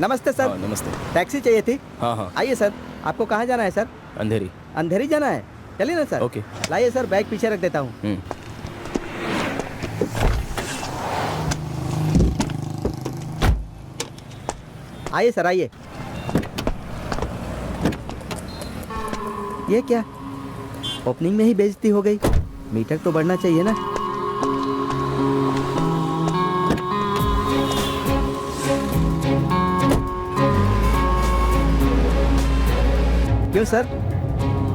नमस्ते सर। हाँ नमस्ते। टैक्सी चाहिए थी। हाँ हाँ आइए सर। आपको कहाँ जाना है सर? अंधेरी। अंधेरी जाना है, चलिए ना सर। ओके। लाइए सर, बैग पीछे रख देता हूँ। आइए सर आइए। ये क्या, ओपनिंग में ही बेइज्जती हो गई। मीटर तो बढ़ना चाहिए ना। क्यों सर,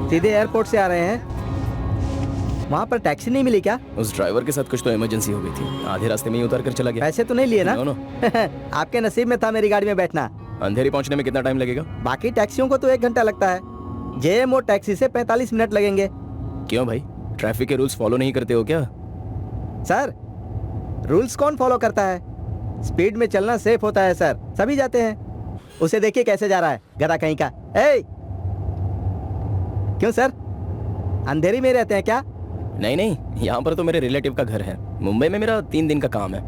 सीधे एयरपोर्ट से आ रहे हैं? वहाँ पर टैक्सी नहीं मिली क्या? उस ड्राइवर के साथ कुछ तो इमरजेंसी हो गई थी, आधे रास्ते में ही उतार कर चला गया। पैसे तो नहीं लिए ना? नो। आपके नसीब में था मेरी गाड़ी में बैठना। अंधेरी पहुंचने में कितना टाइम लगेगा? बाकी टैक्सियों को तो 1 घंटा लगता है, जेएमओ टैक्सी से 45 मिनट लगेंगे। क्यों भाई, ट्रैफिक के रूल्स फॉलो नहीं करते हो क्या? सर, रूल्स कौन फॉलो करता है? स्पीड में चलना सेफ होता है सर, सभी जाते हैं। उसे देखिए कैसे जा रहा है, गधा कहीं का। ए! क्यों सर, अंधेरी में रहते हैं क्या? नहीं नहीं, यहाँ पर तो मेरे रिलेटिव का घर है। मुंबई में मेरा 3 दिन का काम है।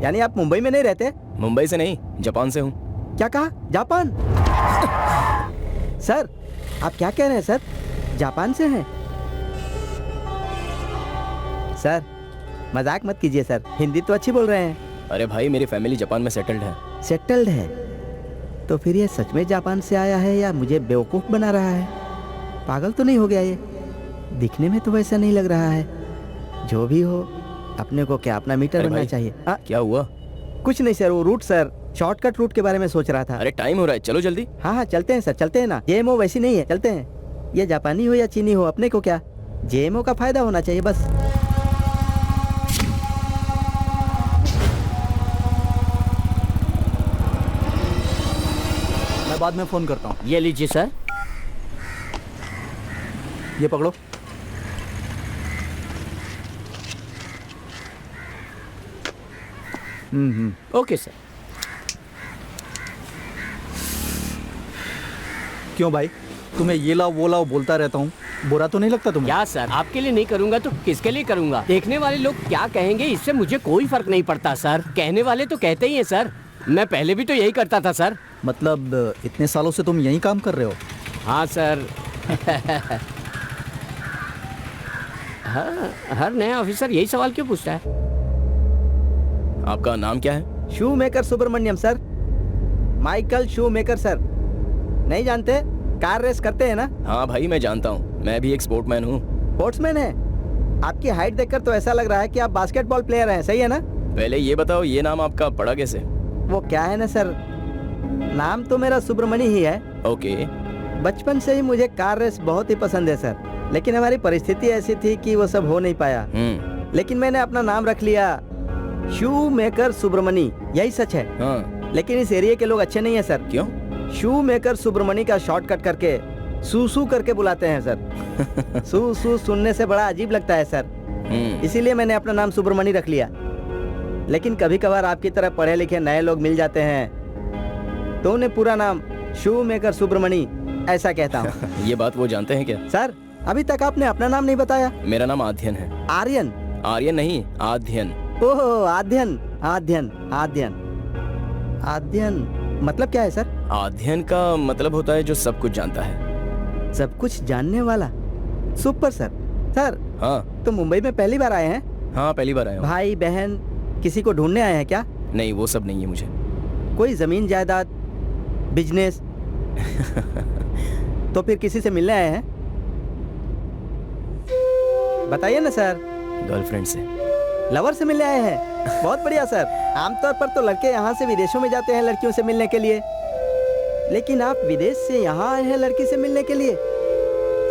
यानी आप मुंबई में नहीं रहते? मुंबई से नहीं, जापान से हूँ। क्या कहा? जापान? सर, आप क्या कह रहे हैं सर? जापान से हैं? सर, मजाक मत कीजिए सर, हिंदी तो अच्छी बोल रहे हैं। अरे भाई, मेरी फैमिली जापान में सेटल्ड है। सेटल्ड है? तो फिर ये सच में जापान से आया है या मुझे बेवकूफ़ बना रहा है? पागल तो नहीं हो गया ये? दिखने में तो वैसा नहीं लग रहा है। जो भी हो, अपने को क्या अपना मीटर बनना चाहिए। क्या हुआ? कुछ नहीं सर, वो रूट सर, शॉर्टकट रूट के बारे में सोच रहा था। अरे टाइम हो रहा है, चलो जल्दी। हाँ हाँ चलते हैं सर, चलते हैं ना। जेएमओ वैसी नहीं है, चलते हैं। ये जापानी हो या चीनी हो, अपने को क्या, जेएमओ का फायदा होना चाहिए बस। मैं बाद में फोन करता हूँ। ये लीजिए सर। ये पकड़ो। Okay sir. क्यों भाई, तुम्हें ये लाओ वो लाओ बोलता रहता हूँ, बुरा तो नहीं लगता तुम्हें? क्या सर, आपके लिए नहीं करूंगा तो किसके लिए करूंगा? देखने वाले लोग क्या कहेंगे इससे मुझे कोई फर्क नहीं पड़ता सर। कहने वाले तो कहते ही हैं सर। मैं पहले भी तो यही करता था सर। मतलब इतने सालों से तुम यही काम कर रहे हो? हाँ सर। हाँ, हर नया ऑफिसर यही सवाल क्यों पूछता है? आपका नाम क्या है? Schumacher Subramaniam sir, Michael Schumacher sir. नहीं जानते? कार रेस करते हैं ना? हाँ भाई, मैं जानता हूँ, मैं भी एक स्पोर्टमैन हूँ। स्पोर्ट्समैन है? आपकी हाइट देखकर तो ऐसा लग रहा है कि आप बास्केटबॉल प्लेयर हैं, सही है ना? पहले ये बताओ, ये नाम आपका पड़ा कैसे? वो क्या है ना सर, नाम तो मेरा सुब्रमण्य ही है। ओके। बचपन से ही मुझे कार रेस बहुत ही पसंद है सर, लेकिन हमारी परिस्थिति ऐसी थी कि वो सब हो नहीं पाया। लेकिन मैंने अपना नाम रख लिया शू मेकर सुब्रमणि, यही सच है। हाँ। लेकिन इस एरिया के लोग अच्छे नहीं है सर। क्यों? शू मेकर सुब्रमणि का शॉर्टकट करके सूसू करके बुलाते हैं सर। सूसू सुनने से बड़ा अजीब लगता है सर, इसीलिए मैंने अपना नाम सुब्रमणि रख लिया। लेकिन कभी कभार आपकी तरह पढ़े लिखे नए लोग मिल जाते हैं तो उन्हें पूरा नाम शू मेकर सुब्रमणि ऐसा कहता हूँ। ये बात वो जानते हैं क्या? सर, अभी तक आपने अपना नाम नहीं बताया। मेरा नाम आध्यन है। आर्यन? आर्यन नहीं, आध्यन। ओहो, आध्यन आध्यन आध्यन आध्यन मतलब क्या है सर? आध्यन का मतलब होता है जो सब कुछ जानता है। सब कुछ जानने वाला? Super sir. सर, हाँ। तो मुंबई में पहली बार आए हैं? हाँ, पहली बार आया हूँ। भाई बहन किसी को ढूंढने आए हैं क्या? नहीं, वो सब नहीं है मुझे। कोई जमीन जायदाद, बिजनेस? तो फिर किसी से मिलने आए हैं? बताइए ना सर। गर्लफ्रेंड से। लवर से मिलने आए हैं? बहुत बढ़िया सर। आमतौर पर तो लड़के यहाँ से विदेशों में जाते हैं लड़कियों से मिलने के लिए, लेकिन आप विदेश से यहाँ आए हैं लड़की से मिलने के लिए?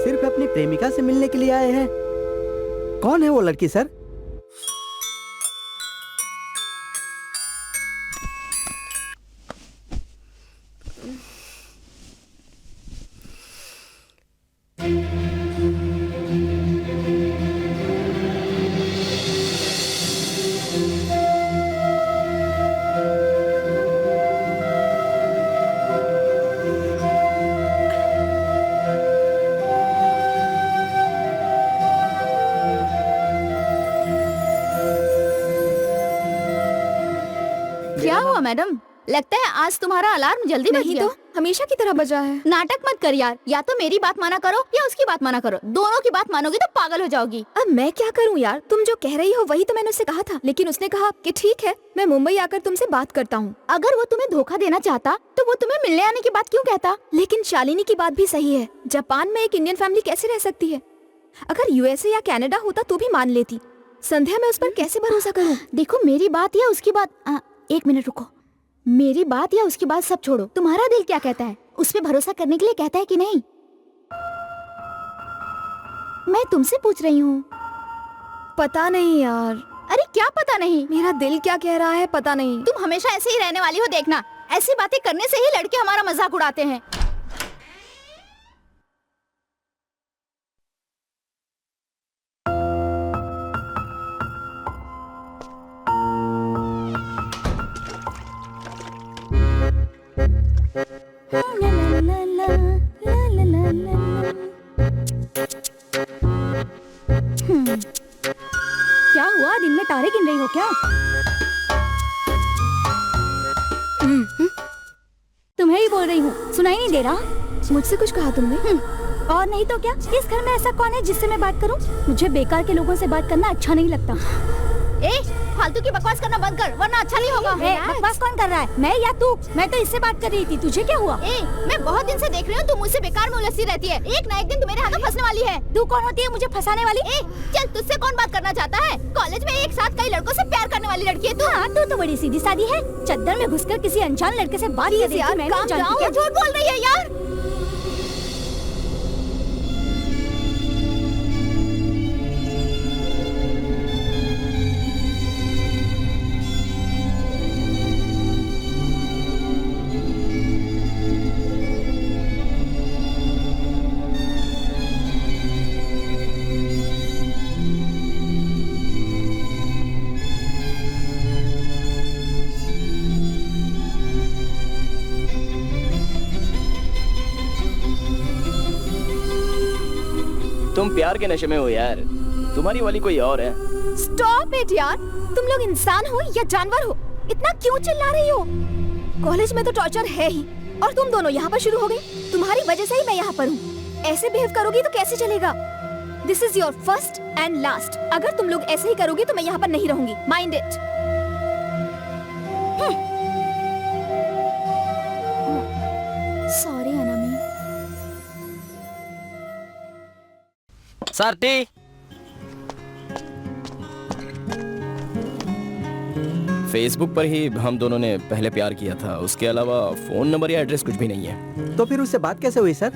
सिर्फ अपनी प्रेमिका से मिलने के लिए आए हैं? कौन है वो लड़की सर? क्या हुआ मैडम? लगता है आज तुम्हारा अलार्म जल्दी बज नहीं गया। तो हमेशा की तरह बजा है। नाटक मत कर यार, या तो मेरी बात माना करो या उसकी बात माना करो। दोनों की बात मानोगी तो पागल हो जाओगी। अब मैं क्या करूं यार, तुम जो कह रही हो वही तो मैंने उससे कहा था, लेकिन उसने कहा कि ठीक है मैं मुंबई आकर तुमसे बात करता हूँ। अगर वो तुम्हें धोखा देना चाहता तो वो तुम्हें मिलने आने की बात क्यों कहता? लेकिन शालिनी की बात भी सही है, जापान में एक इंडियन फैमिली कैसे रह सकती है? अगर यूएसए या कनाडा होता तो भी मान लेती। संध्या मैं उस पर कैसे भरोसा करूं? देखो मेरी बात या उसकी बात, एक मिनट रुको। मेरी बात या उसकी बात सब छोड़ो, तुम्हारा दिल क्या कहता है? उस पे भरोसा करने के लिए कहता है कि नहीं? मैं तुमसे पूछ रही हूँ। पता नहीं यार। अरे क्या पता नहीं? मेरा दिल क्या कह रहा है पता नहीं। तुम हमेशा ऐसे ही रहने वाली हो, देखना। ऐसी बातें करने से ही लड़के हमारा मजाक उड़ाते हैं। क्या हुआ, दिन में तारे गिन रही हो क्या? तुम्हें ही बोल रही हूँ, सुनाई नहीं दे रहा? मुझसे कुछ कहा तुमने? और नहीं तो क्या, इस घर में ऐसा कौन है जिससे मैं बात करूं? मुझे बेकार के लोगों से बात करना अच्छा नहीं लगता। फालतू की बकवास करना बंद कर, वरना अच्छा नहीं होगा। बकवास कौन कर रहा है, मैं या तू? मैं तो इससे बात कर रही थी, तुझे क्या हुआ? मैं बहुत दिन से देख रही हूँ तू मुझसे बेकार में उलझती रहती है। एक ना एक दिन तू मेरे हाथों फंसने वाली है। तू कौन होती है मुझे फंसाने वाली? चल, तुझसे कौन बात करना चाहता है? कॉलेज में एक साथ कई लड़कों से प्यार करने वाली लड़की है तू। हाँ, तू तो बड़ी सीधी सादी है। चद्दर में घुसकर किसी अनजान लड़के से बात कर रही है। मैं नहीं जानती क्या झूठ बोल रही है यार। तुम प्यार के नशे में हो यार, तुम्हारी वाली कोई और है। स्टॉप इट यार, तुम लोग इंसान हो या जानवर हो? इतना क्यों चिल्ला रही हो? कॉलेज में तो टॉर्चर है ही, और तुम दोनों यहाँ पर शुरू हो गई। तुम्हारी वजह से ही मैं यहाँ पर हूँ। ऐसे बिहेव करोगी तो कैसे चलेगा? This is your first and last. अगर तुम लोग ऐसे ही करोगी तो मैं यहाँ पर नहीं रहूंगी। Mind it. Sorry Anami. Sir टी। फेसबुक पर ही हम दोनों ने पहले प्यार किया था, उसके अलावा फोन नंबर या एड्रेस कुछ भी नहीं है। तो फिर उससे बात कैसे हुई सर?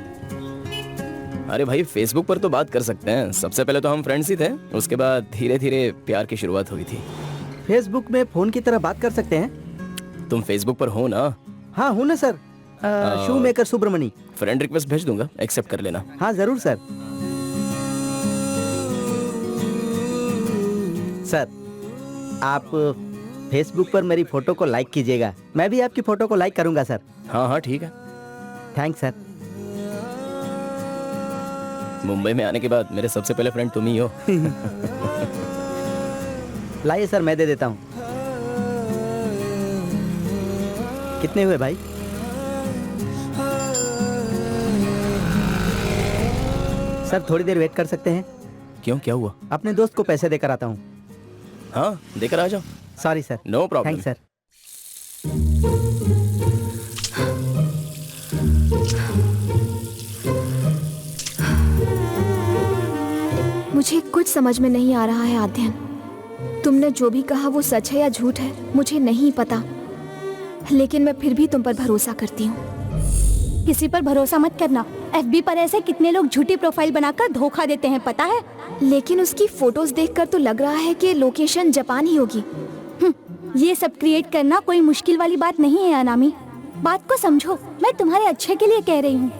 अरे भाई, फेसबुक पर तो बात कर सकते हैं। सबसे पहले तो हम फ्रेंड्स ही थे, उसके बाद धीरे धीरे प्यार की शुरुआत हुई थी। फेसबुक में फोन की तरह बात कर सकते हैं? तुम फेसबुक पर हो ना? हाँ हूँ ना सर। शू मेकर सुब्रमणी। फ्रेंड रिक्वेस्ट भेज दूंगा, एक्सेप्ट कर लेना। हाँ जरूर सर। सर, आप फेसबुक पर मेरी फोटो को लाइक कीजिएगा। मैं भी आपकी फोटो को लाइक करूंगा सर। हाँ हाँ ठीक है। Thanks sir. मुंबई में आने के बाद मेरे सबसे पहले फ्रेंड तुम ही हो। लाइए सर, मैं दे देता हूँ। कितने हुए भाई? सर थोड़ी देर वेट कर सकते हैं? क्यों, क्या हुआ? अपने दोस्त को पैसे देकर आता हूँ। हाँ, देकर आ जाओ। Sorry sir. No problem. Thanks sir. मुझे कुछ समझ में नहीं आ रहा है आद्यन। तुमने जो भी कहा वो सच है या झूठ है मुझे नहीं पता, लेकिन मैं फिर भी तुम पर भरोसा करती हूँ। किसी पर भरोसा मत करना। एफबी पर ऐसे कितने लोग झूठी प्रोफाइल बनाकर धोखा देते हैं, पता है? लेकिन उसकी फोटोज देखकर तो लग रहा है कि लोकेशन जापान ही होगी। ये सब क्रिएट करना कोई मुश्किल वाली बात नहीं है अनामी। बात को समझो, मैं तुम्हारे अच्छे के लिए कह रही हूँ।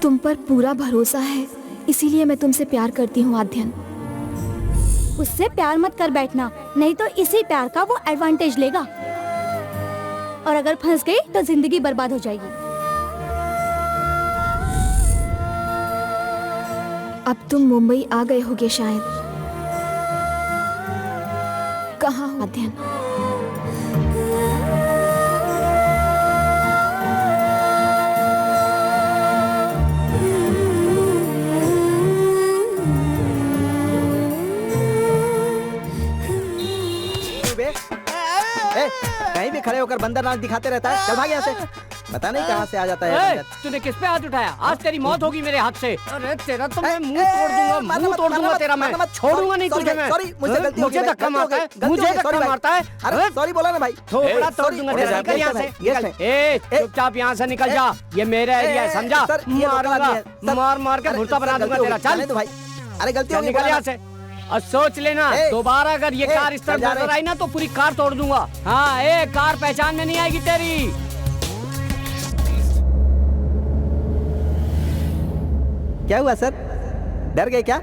तुम पर पूरा भरोसा है, इसीलिए मैं तुमसे प्यार करती हूँ आद्यन। उससे प्यार मत कर बैठना, नहीं तो इसी प्यार का वो एडवांटेज लेगा, और अगर फंस गई तो जिंदगी बर्बाद हो जाएगी। अब तुम मुंबई आ गए होगे शायद। कहाँ हो अध्ययन? कहीं भी खड़े होकर बंदर नाच दिखाते रहता है। चल भाग यहाँ से। पता नहीं कहाँ से आ जाता है ए, बंदर। तूने किस पे हाथ उठाया? आज तेरी मौत होगी मेरे हाथ से। अरे तेरा तो मैं मुंह तोड़ दूंगा, मुंह तोड़ दूंगा तेरा मैं। छोड़ूंगा नहीं तुझे मैं। सॉरी, मुझसे गलती हो गई। मुझे धक्का मारता है, मुझे धक्का मारता है। अरे सॉरी बोला ना भाई। थोड़ा तोड़ दूंगा तेरा। निकल यहाँ से, निकल। ए, चुपचाप यहाँ से निकल जा। ये मेरा एरिया है, समझा? मारूंगा, मार मार के भुर्ता बना दूंगा तेरा। चल भाई। अरे गलती हो गई, निकल यहाँ से। और सोच लेना, दोबारा अगर ये कार इस तरफ नजर आई ना तो पूरी कार तोड़ दूंगा। हाँ, कार पहचान में नहीं आएगी तेरी। क्या हुआ सर? डर गए क्या?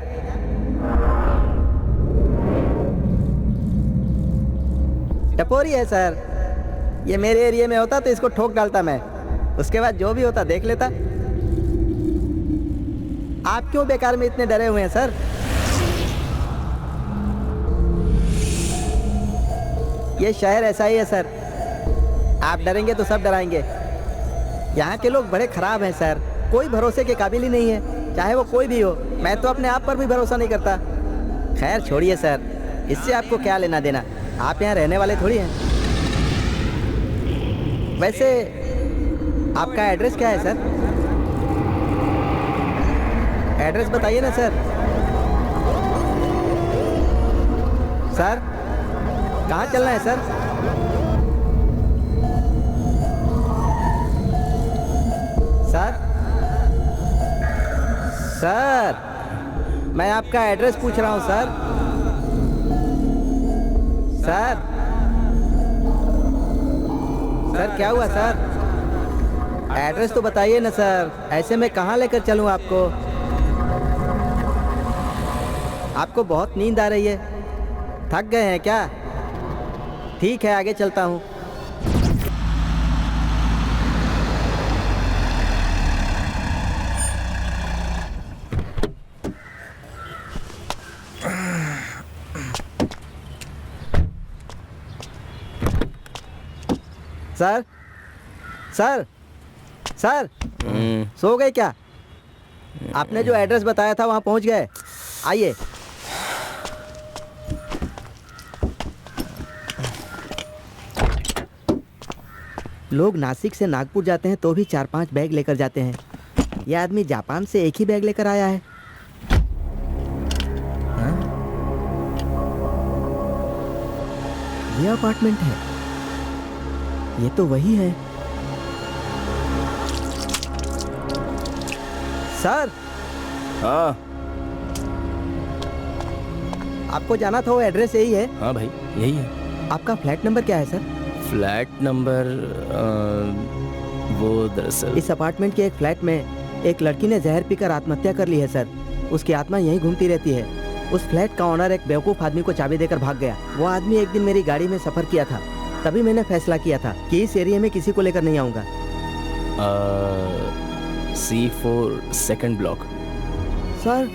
टपोरी है सर। ये मेरे एरिया में होता तो इसको ठोक डालता मैं। उसके बाद जो भी होता देख लेता। आप क्यों बेकार में इतने डरे हुए हैं सर? ये शहर ऐसा ही है सर। आप डरेंगे तो सब डराएंगे। यहाँ के लोग बड़े खराब हैं सर। कोई भरोसे के काबिल ही नहीं है, चाहे वो कोई भी हो। मैं तो अपने आप पर भी भरोसा नहीं करता। खैर छोड़िए सर, इससे आपको क्या लेना देना? आप यहाँ रहने वाले थोड़ी हैं। वैसे आपका एड्रेस क्या है सर? एड्रेस बताइए ना सर। सर कहाँ चलना है सर? सर सर मैं आपका एड्रेस पूछ रहा हूँ सर। सर सर क्या हुआ सर? एड्रेस तो बताइए ना सर। ऐसे में कहाँ लेकर चलूँ आपको? आपको बहुत नींद आ रही है, थक गए हैं क्या? ठीक है आगे चलता हूँ। सर सर सर सो गए क्या? आपने जो एड्रेस बताया था वहाँ पहुँच गए? आइए। लोग नासिक से नागपुर जाते हैं तो भी 4-5 बैग लेकर जाते हैं। यह आदमी जापान से एक ही बैग लेकर आया है। हाँ? ये अपार्टमेंट है। ये तो वही है। सर हाँ आपको जाना था वो एड्रेस यही है? हाँ भाई यही है। आपका फ्लैट नंबर क्या है सर? फ्लैट नंबर वो दरअसल इस अपार्टमेंट के एक फ्लैट में एक लड़की ने जहर पीकर आत्महत्या कर ली है सर। उसकी आत्मा यहीं घूमती रहती है। उस फ्लैट का ओनर एक बेवकूफ़ आदमी को चाबी देकर भाग गया। वो आदमी एक दिन मेरी गाड़ी में सफ़र किया था, तभी मैंने फैसला किया था कि इस एरिया में किसी को लेकर नहीं आऊँगा। C4 second block. सर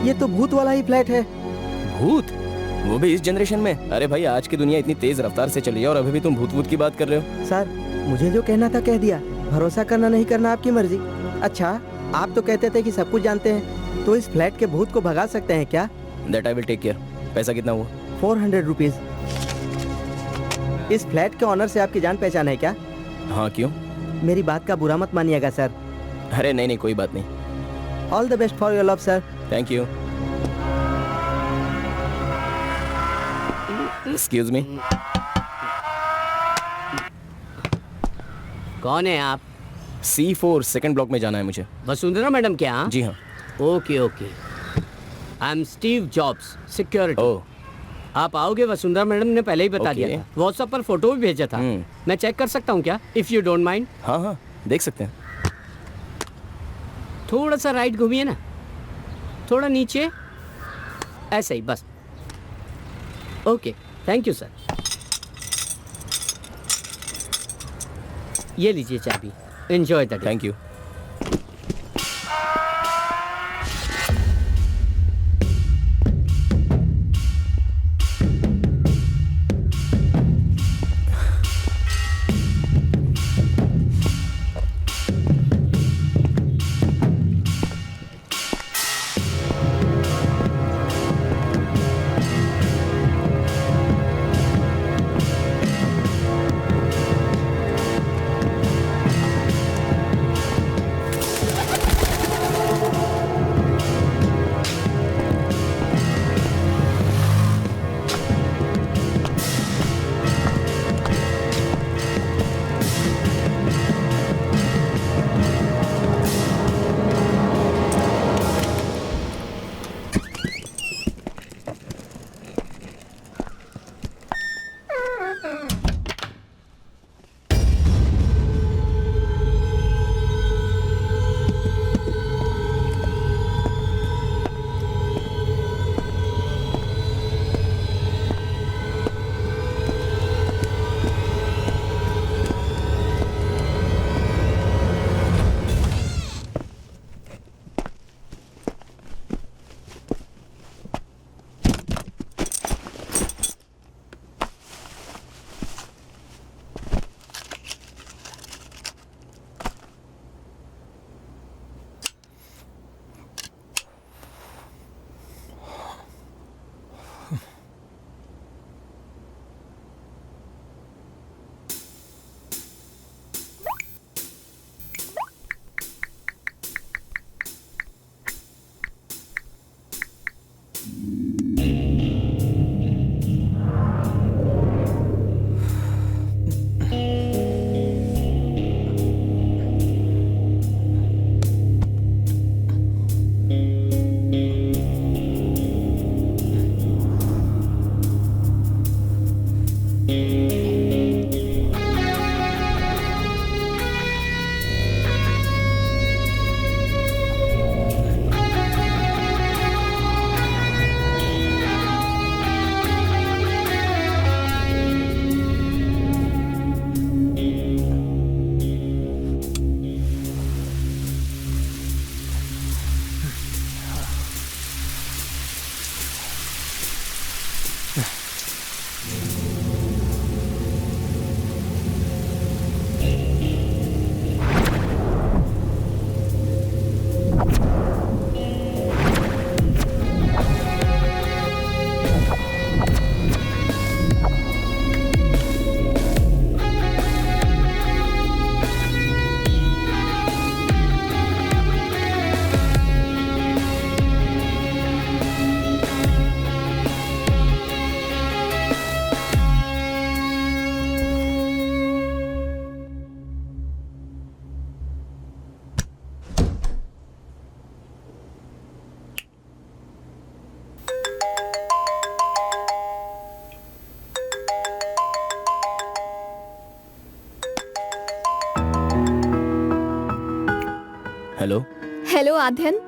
ये तो भूत वाला ही फ्लैट है। भूत? वो भी इस जनरेशन में? अरे भाई आज की दुनिया इतनी तेज रफ्तार से चली है और अभी भी तुम भूत भूत की बात कर रहे हो। सर मुझे जो कहना था कह दिया। भरोसा करना नहीं करना आपकी मर्जी। अच्छा आप तो कहते थे कि सब कुछ जानते हैं, तो इस फ्लैट के भूत को भगा सकते हैं क्या? That I will take care. पैसा कितना हुआ? 400 रुपीज़। इस फ्लैट के ऑनर से आपकी जान पहचान है क्या? हाँ क्यों? मेरी बात का बुरा मत मानिएगा सर। अरे नहीं नहीं कोई बात नहीं। All the best for your love sir. Thank you. Excuse me. कौन है आप? C4 सेकंड ब्लॉक में जाना है मुझे। वसुंधरा मैडम क्या? जी हाँ। Okay okay. I am Steve Jobs, security. Oh आप आओगे वसुंधरा मैडम ने पहले ही बता Okay. दिया था। व्हाट्सएप पर फोटो भी भेजा था। मैं चेक कर सकता हूँ क्या? If you don't mind. हाँ हाँ देख सकते हैं। थोड़ा सा राइट घूमिए ना, थोड़ा नीचे, ऐसे ही बस। Okay thank you sir. ये लीजिए चाबी। Enjoy the day. Thank you. Hello. Hello Aadhyan,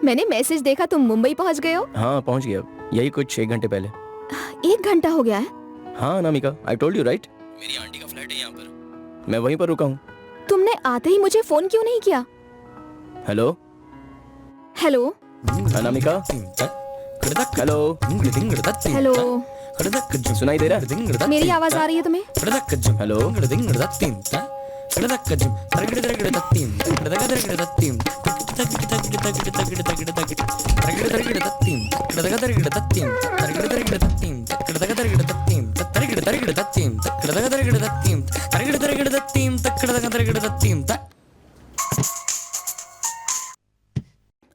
मैंने मैसेज देखा तुम मुंबई पहुंच गए हो। हाँ पहुंच गया, यही कुछ 1 घंटे पहले। 1 घंटा हो गया है। हाँ Anamika, I told you right, मेरी आंटी का फ्लैट है यहाँ पर, मैं वहीं पर रुका हूँ। तुमने आते ही मुझे फोन क्यों नहीं किया? Hello hello Anamika, hello hello, सुनाई दे रहा है? मेरी आवाज आ रही है तुम्हें? Hello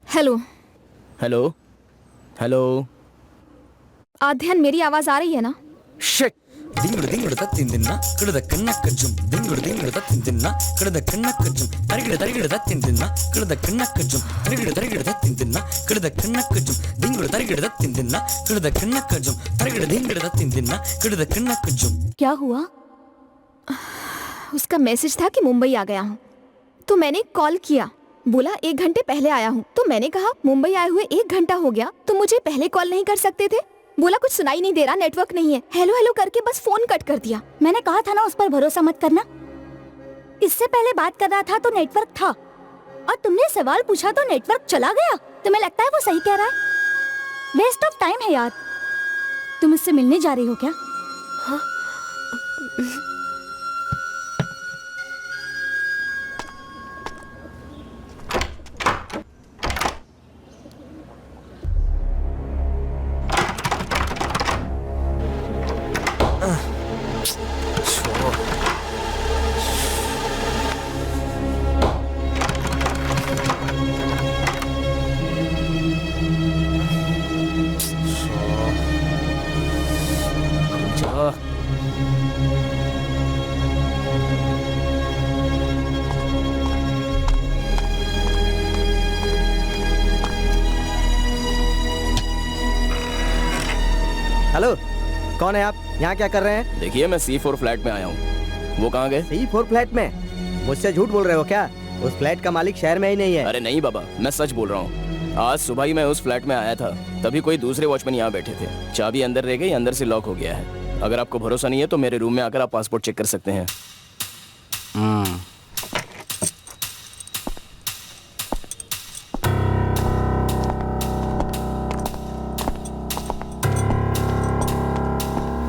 hello hello hello. Aadhyan, मेरी आवाज आ रही है ना? शिट, क्या हुआ? उसका मैसेज था कि मुंबई आ गया हूँ, तो मैंने कॉल किया, बोला 1 घंटे पहले आया हूँ। तो मैंने कहा मुंबई आए हुए 1 घंटा हो गया, तो मुझे पहले कॉल नहीं कर सकते थे? बोला कुछ सुनाई नहीं दे रहा, नेटवर्क नहीं है। हेलो हेलो करके बस फोन कट कर दिया। मैंने कहा था ना उस पर भरोसा मत करना। इससे पहले बात कर रहा था तो नेटवर्क था, और तुमने सवाल पूछा तो नेटवर्क चला गया। तुम्हें लगता है वो सही कह रहा है? वेस्ट ऑफ टाइम है यार। तुम मुझसे मिलने जा रही हो क्या? हेलो, कौन है आप? यहाँ क्या कर रहे हैं? देखिए मैं C4 फ्लैट में आया हूँ। वो कहाँ गए? C4 फ्लैट में? मुझसे झूठ बोल रहे हो क्या? उस फ्लैट का मालिक शहर में ही नहीं है। अरे नहीं बाबा, मैं सच बोल रहा हूँ। आज सुबह ही मैं उस फ्लैट में आया था, तभी कोई दूसरे वॉचमैन यहाँ बैठे थे। चाबी अंदर रह गई, अंदर से लॉक हो गया है। अगर आपको भरोसा नहीं है तो मेरे रूम में आकर आप पासपोर्ट चेक कर सकते हैं।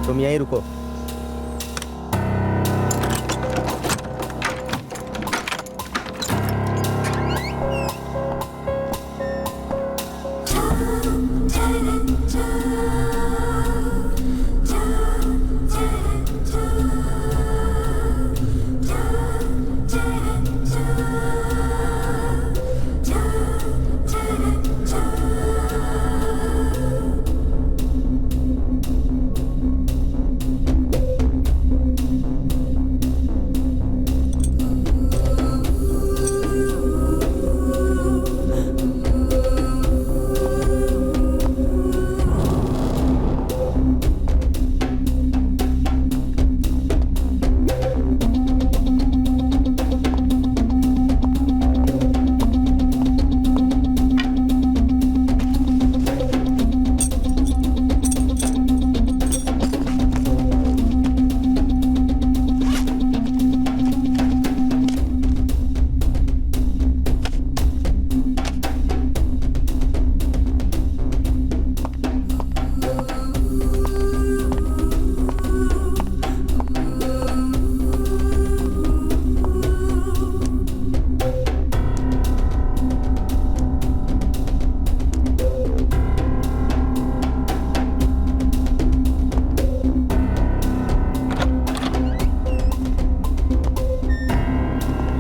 तुम यहीं रुको।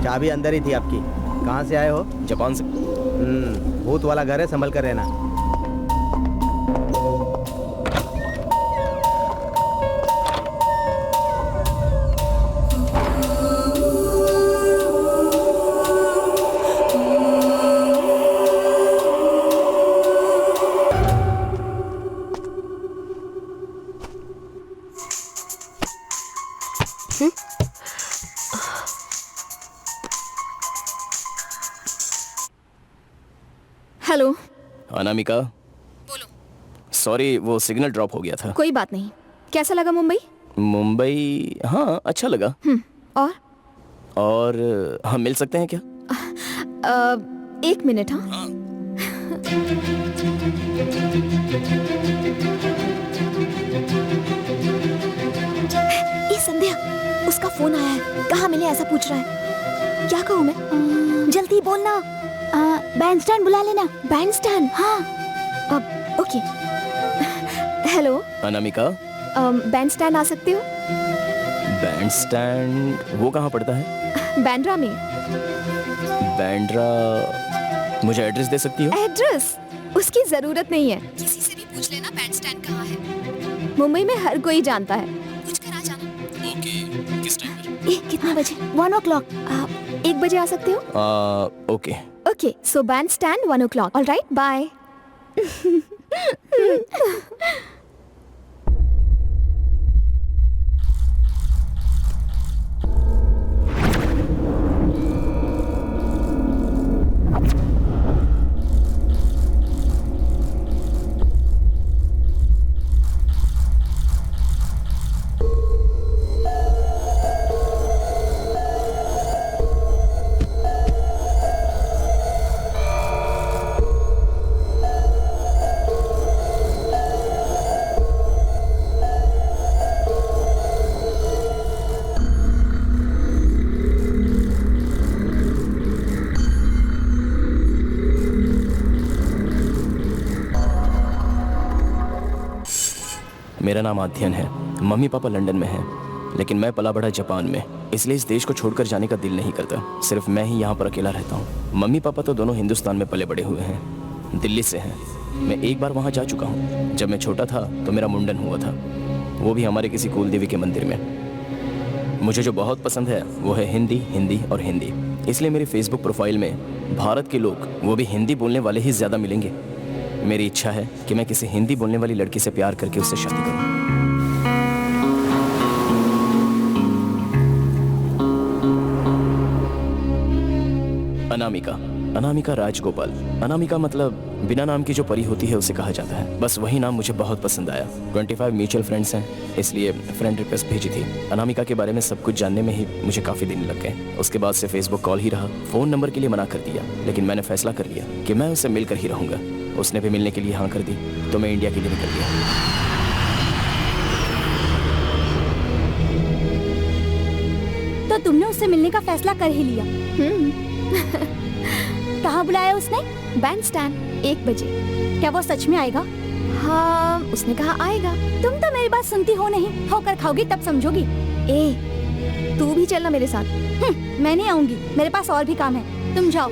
चाबी अंदर ही थी आपकी। कहाँ से आए हो? जापान से। भूत वाला घर है, संभल कर रहना। हेलो। अनामिका, बोलो। सॉरी वो सिग्नल ड्रॉप हो गया था। कोई बात नहीं। कैसा लगा मुंबई? मुंबई हाँ अच्छा लगा। और हम मिल सकते हैं क्या? 1 मिनट। हाँ ये संध्या, उसका फोन आया है। कहाँ मिले ऐसा पूछ रहा है। क्या कहूँ मैं? जल्दी बोलना। बैंडस्टैंड बुला लेना। बैंडस्टैंड? हाँ। ओके। हेलो अनामिका, बैंडस्टैंड आ सकते हो? बैंडस्टैंड वो कहाँ पड़ता है? बैंड्रा में। बैंड्रा, मुझे एड्रेस दे सकती हो? एड्रेस उसकी जरूरत नहीं है। किसी से भी पूछ लेना बैंडस्टैंड कहाँ है। मुंबई में हर कोई जानता है। पूछ कर आ जाना। ओके, किस टाइम पर? कितना बजे? 1 o'clock। 1 बजे आ सकते हो? Okay. Okay, so Bandstand 1 o'clock। Alright, bye. मेरा नाम आध्यन है। मम्मी पापा लंदन में हैं, लेकिन मैं पला बड़ा जापान में, इसलिए इस देश को छोड़कर जाने का दिल नहीं करता। सिर्फ मैं ही यहाँ पर अकेला रहता हूँ। मम्मी पापा तो दोनों हिंदुस्तान में पले बड़े हुए हैं, दिल्ली से हैं। मैं एक बार वहाँ जा चुका हूँ। जब मैं छोटा था तो मेरा मुंडन हुआ था, वो भी हमारे किसी कुल देवी के मंदिर में। मुझे जो बहुत पसंद है वो है हिंदी, हिंदी और हिंदी। इसलिए मेरी फेसबुक प्रोफाइल में भारत के लोग, वो भी हिंदी बोलने वाले ही ज़्यादा मिलेंगे। मेरी इच्छा है कि मैं किसी हिंदी बोलने वाली लड़की से प्यार करके उससे शादी करूं। अनामिका, अनामिका राजगोपाल। अनामिका मतलब बिना नाम की जो परी होती है उसे कहा जाता है। बस वही नाम मुझे बहुत पसंद आया। 25 म्यूचुअल फ्रेंड्स हैं, इसलिए फ्रेंड रिक्वेस्ट भेजी थी। अनामिका के बारे में सब कुछ जानने में ही मुझे काफ़ी दिन लग गए। उसके बाद से फेसबुक कॉल ही रहा। फ़ोन नंबर के लिए मना कर दिया, लेकिन मैंने फैसला कर लिया कि मैं उससे मिलकर ही रहूँगा। उसने भी मिलने के लिए हाँ कर दी, तो मैं इंडिया के लिए निकल गया। तो तुमने उससे मिलने का फैसला कर ही लिया? कहाँ बुलाया उसने? बैंडस्टैंड 1 बजे। क्या वो सच में आएगा? हाँ, उसने कहा आएगा। तुम तो मेरी बात सुनती हो नहीं, होकर खाओगी तब समझोगी। तू भी चलना मेरे साथ। मैं नहीं आऊंगी, मेरे पास और भी काम है। तुम जाओ।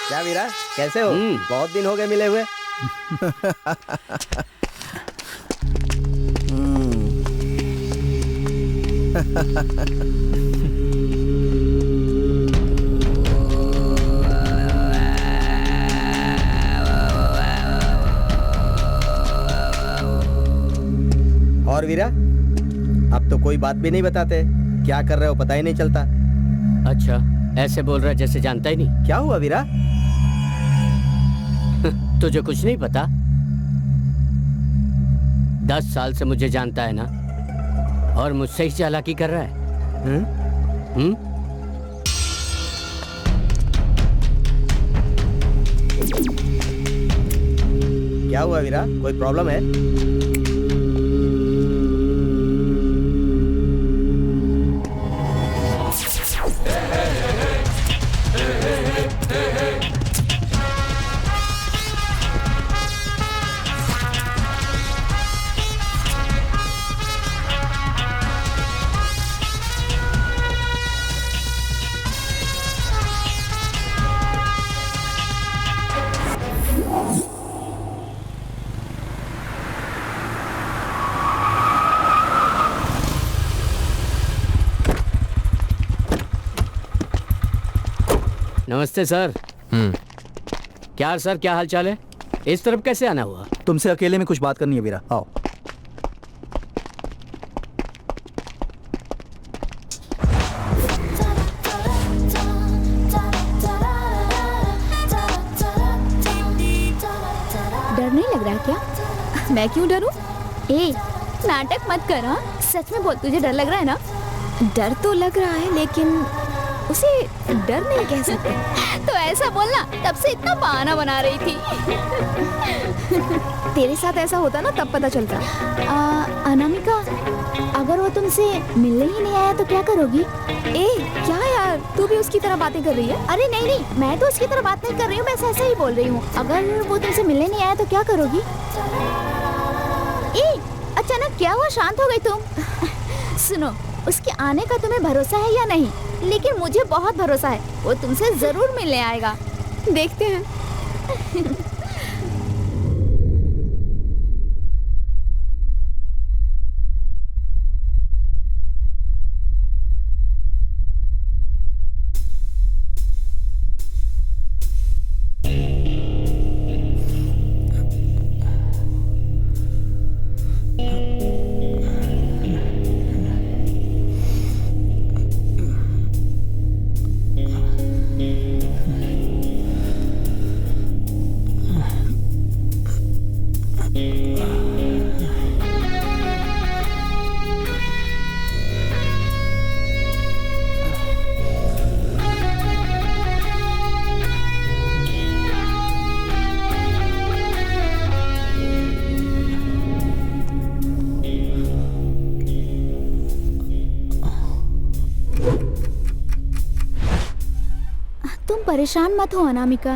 क्या वीरा, कैसे हो? बहुत दिन हो गए मिले हुए। और वीरा, अब तो कोई बात भी नहीं बताते। क्या कर रहे हो पता ही नहीं चलता। अच्छा, ऐसे बोल रहा है जैसे जानता ही नहीं। क्या हुआ वीरा? तुझे कुछ नहीं पता? 10 साल से मुझे जानता है ना, और मुझसे ही चालाकी कर रहा है। क्या हुआ वीरा? कोई प्रॉब्लम है? नमस्ते सर। क्या सर, क्या हाल चाल है? इस तरफ कैसे आना हुआ? तुमसे अकेले में कुछ बात करनी है वीरा, आओ। डर नहीं लग रहा है क्या? मैं क्यों डरूं? ए, नाटक मत कर। हाँ, सच में बोल, तुझे डर लग रहा है ना? डर तो लग रहा है, लेकिन उसे डर नहीं कह सकते। तो ऐसा बोलना, तब से इतना बहाना बना रही थी। तेरे साथ ऐसा होता ना, तब पता चलता। अनामिका, अगर वो तुमसे मिलने ही नहीं आया तो क्या करोगी? ए, क्या यार, तू भी उसकी तरह बातें कर रही है? अरे नहीं नहीं, मैं तो उसकी तरह बात नहीं कर रही हूँ, मैं ऐसा ही बोल रही हूँ। अगर वो तुमसे मिलने नहीं आया तो क्या करोगी? ए, अचानक क्या हुआ, शांत हो गई तुम? सुनो, उसके आने का तुम्हें भरोसा है या नहीं? लेकिन मुझे बहुत भरोसा है, वो तुमसे जरूर मिलने आएगा। देखते हैं। परेशान मत हो अनामिका,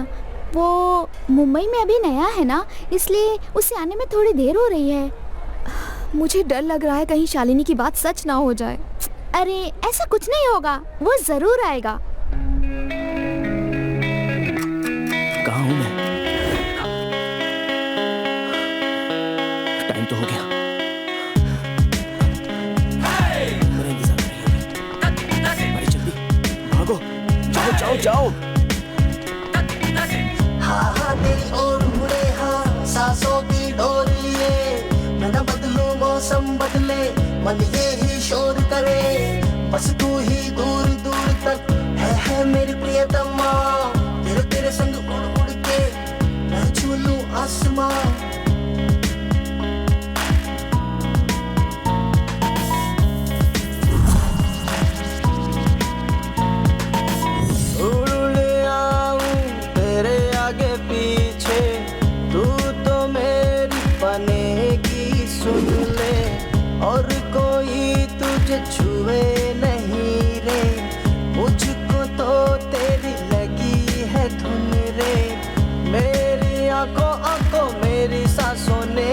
वो मुंबई में अभी नया है ना, इसलिए उसे आने में थोड़ी देर हो रही है। मुझे डर लग रहा है कहीं शालिनी की बात सच ना हो जाए। अरे ऐसा कुछ नहीं होगा, वो जरूर आएगा। कहाँ हूँ मैं? टाइम तो हो गया। मेरा इंतजार करिए। अरे जल्दी भागो, जाओ जाओ जाओ। हाँ तेरी ओर मुड़े, हाँ सांसों की डोर लिए, मैं न बदलूं मौसम बदले, मन ये ही शोर करे, बस तू ही दूर दूर तक है मेरी प्रियतमा, तेरे तेरे संग उड़ उड़ के मैं छू लूं आसमां। और कोई तुझे छुए नहीं रे, मुझको तो तेरी लगी है धुन रे, मेरी आंखों आंखों मेरी सांसों ने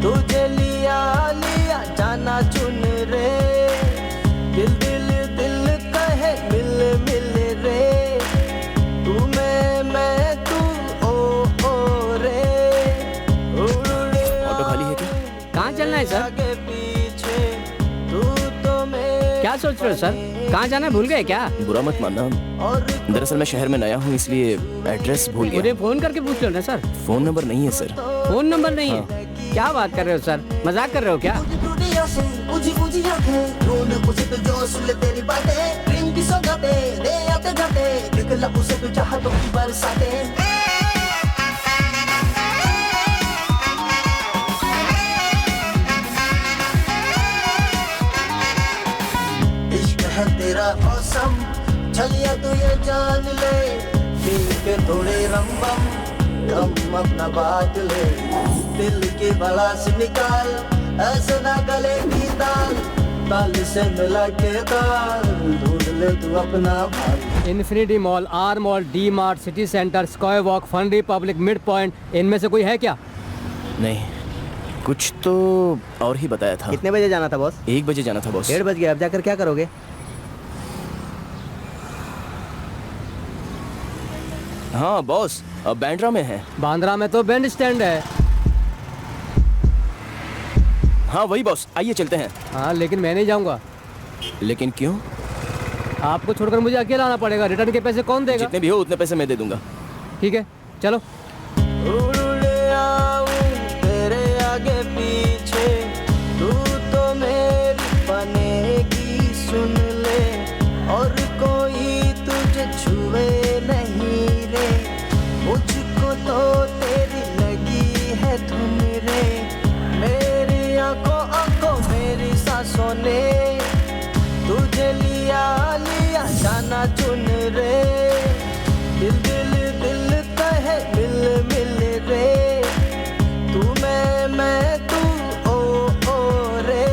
तुझे लिया लिया जाना चुन रे, दिल दिल दिल कहे मिल मिल रे, तू मैं तू ओ रे। ऑटो खाली है क्या? कहाँ चलना है सर? क्या सोच रहे हो सर? कहाँ जाना है, भूल गए क्या? बुरा मत मानना, दरअसल मैं शहर में नया हूँ इसलिए एड्रेस भूल गया। मुझे फोन करके पूछ लो ना सर। फोन नंबर नहीं है सर। फोन नंबर नहीं है? क्या बात कर रहे हो सर, मजाक कर रहे हो क्या? दुनिया से बुझी बुझी आंखें ढूंढ उसे तो जो सुन तेरी बातें प्रेम की सौगातें दे आते जाते दिखला उसे तो चाहतों की बरसातें इश्क है तेरा मौसम चलिया तू ये जान ले पी के थोड़े रंबम कम अपना बात ले दिल की बला से निकाल ऐसे ना गले की ताल ताल से मिला के ताल ढूंढ ले तू अपना भाल। Infiniti mall, R mall, D Mart, city centre, square walk, fun republic, mid point, इनमें से कोई है क्या? नहीं, कुछ तो और ही बताया था। कितने बजे जाना था बॉस? 1 बजे जाना था बॉस। 1:30 बज गया, अब जाकर क्या करोगे? हाँ बॉस, अब बांद्रा में है। बांद्रा में तो बैंड स्टैंड है। हाँ वही बॉस, आइए चलते हैं। हाँ लेकिन मैं नहीं जाऊंगा। लेकिन क्यों? आपको छोड़कर मुझे अकेला आना पड़ेगा। रिटर्न के पैसे कौन देगा? जितने भी हो उतने पैसे मैं दे दूंगा। ठीक है चलो। उड़े आऊं तेरे आगे पीछे तू तो मेरी बनेगी सुन ले और कोई तुझे छुए नहीं रे मुझको तो तेरी लगी है धुन रे मेरी आंखों मेरी सांसों ने तुझे लिया लिया जाना चुन रे दिल दिल दिल कहे मिल मिल रे तू मैं तू ओ रे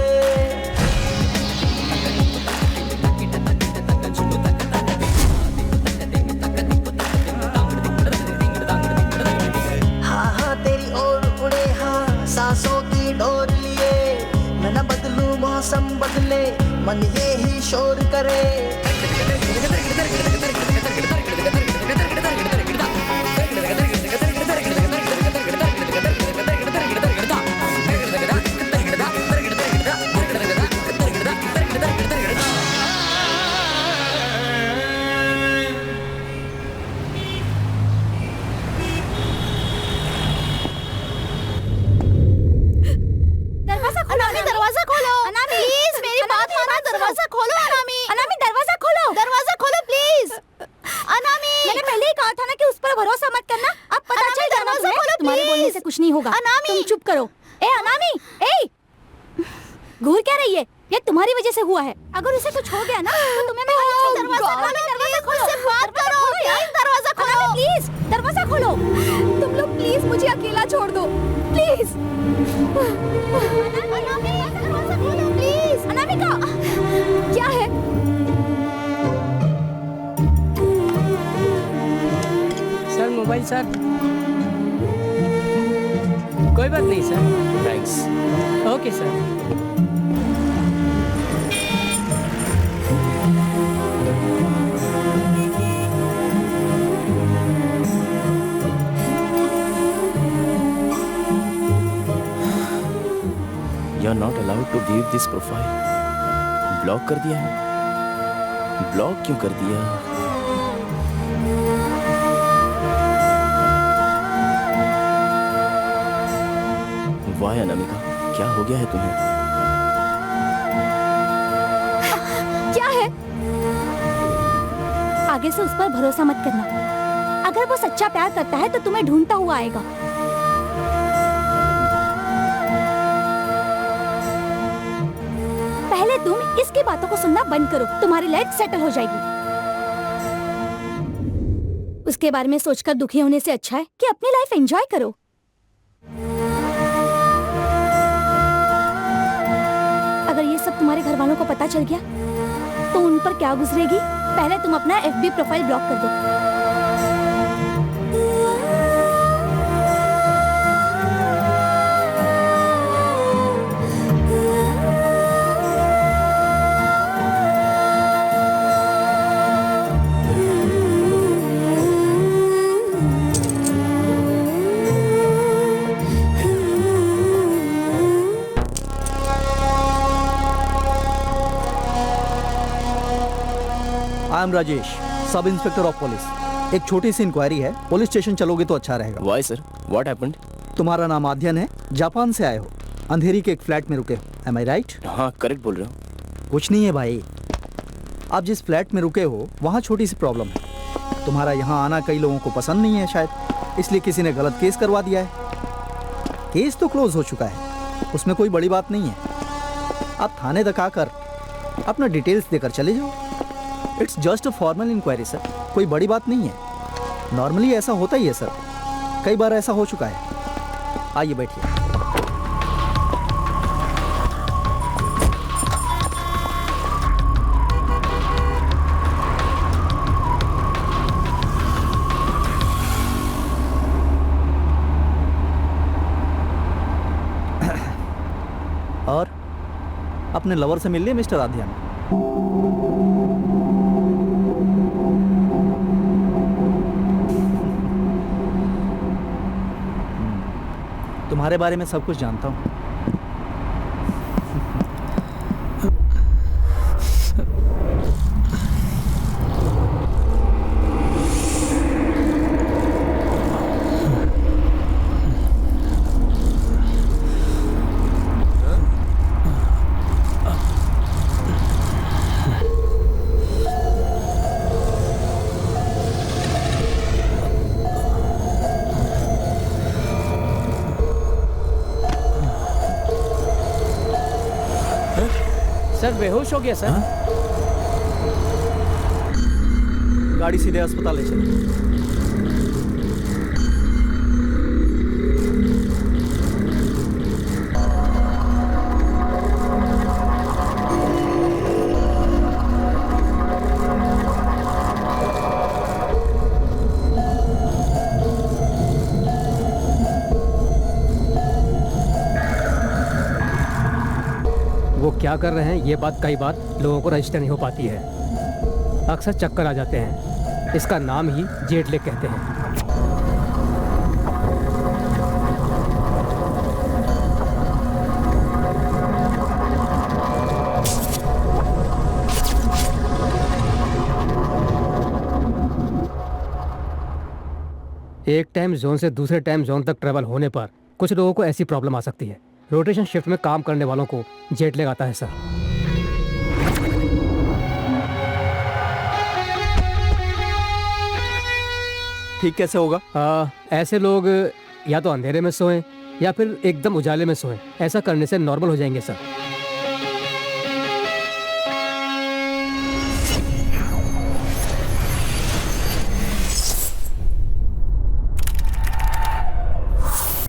हाँ तेरी ओर उड़े हाँ सांसों की डोर लिए मैं न बदलूं मौसम बदले मन ये ही शोर करे दरवाजा खोलो अनामी, प्लीज मेरी बात मानो। दरवाजा खोलो अनामी। अनामी दरवाजा खोलो, दरवाजा खोलो प्लीज। अनामी मैंने पहले ही कहा था ना कि उस पर भरोसा मत करना। अब पता चल जाना तुम्हें। तुम्हारे बोलने से कुछ नहीं होगा। अनामी तुम चुप करो। ए अनामी, ए घूर क्या रही है? ये तुम्हारी वजह से हुआ है। अगर उसे कुछ हो गया ना तो तुम्हें मैं दरवाजा खोलो, मुझसे बात करो प्लीज। दरवाजा खोलो प्लीज, दरवाजा खोलो। तुम लोग प्लीज मुझे अकेला छोड़ दो प्लीज। अनामी दरवाजा खोलो प्लीज। अनामिका क्या है? Sir mobile sir. कोई बात नहीं sir. Thanks. Okay sir. You are not allowed to view this profile. Block कर दिया है? ब्लॉक क्यों कर दिया? वाह अनामिका, क्या हो गया है तुम्हें? क्या है? आगे से उस पर भरोसा मत करना। अगर वो सच्चा प्यार करता है तो तुम्हें ढूंढता हुआ आएगा। पहले तुम इसकी बातों को सुनना बंद करो, तुम्हारी लाइफ सेटल हो जाएगी। उसके बारे में सोचकर दुखी होने से अच्छा है कि अपनी लाइफ एंजॉय करो। अगर ये सब तुम्हारे घर वालों को पता चल गया तो उन पर क्या गुजरेगी? पहले तुम अपना FB प्रोफाइल ब्लॉक कर दो। I am Rajesh, sub inspector of police. एक छोटी सी इंक्वायरी है, पुलिस स्टेशन चलोगे तो अच्छा रहेगा। Why sir? What happened? तुम्हारा नाम आध्यन है, जापान से आए हो। अंधेरी के एक फ्लैट में रुके हो, एम आई राइट? हाँ करेक्ट बोल रहे हो। कुछ नहीं है भाई, आप जिस फ्लैट में रुके हो वहाँ छोटी सी प्रॉब्लम है। तुम्हारा यहाँ आना कई लोगों को पसंद नहीं है शायद, इसलिए किसी ने गलत केस करवा दिया है। केस तो क्लोज हो चुका है, उसमें कोई बड़ी बात नहीं है। आप थाने तक आकर अपना डिटेल्स देकर चले जाओ। It's just a formal inquiry sir, कोई बड़ी बात नहीं है। नॉर्मली ऐसा होता ही है सर, कई बार ऐसा हो चुका है। आइए बैठिए। और अपने लवर से मिल लिए मिस्टर आध्यान? तुम्हारे बारे में सब कुछ जानता हूँ। सर बेहोश हो गया सर। गाड़ी सीधे अस्पताल ले चलिए। वो क्या कर रहे हैं ये बात कई बार लोगों को रजिस्टर नहीं हो पाती है, अक्सर चक्कर आ जाते हैं। इसका नाम ही जेट लैग कहते हैं। एक टाइम जोन से दूसरे टाइम जोन तक ट्रेवल होने पर कुछ लोगों को ऐसी प्रॉब्लम आ सकती है। रोटेशन शिफ्ट में काम करने वालों को जेट लैग आता है सर। ठीक कैसे होगा? ऐसे लोग या तो अंधेरे में सोएं या फिर एकदम उजाले में सोएं। ऐसा करने से नॉर्मल हो जाएंगे सर।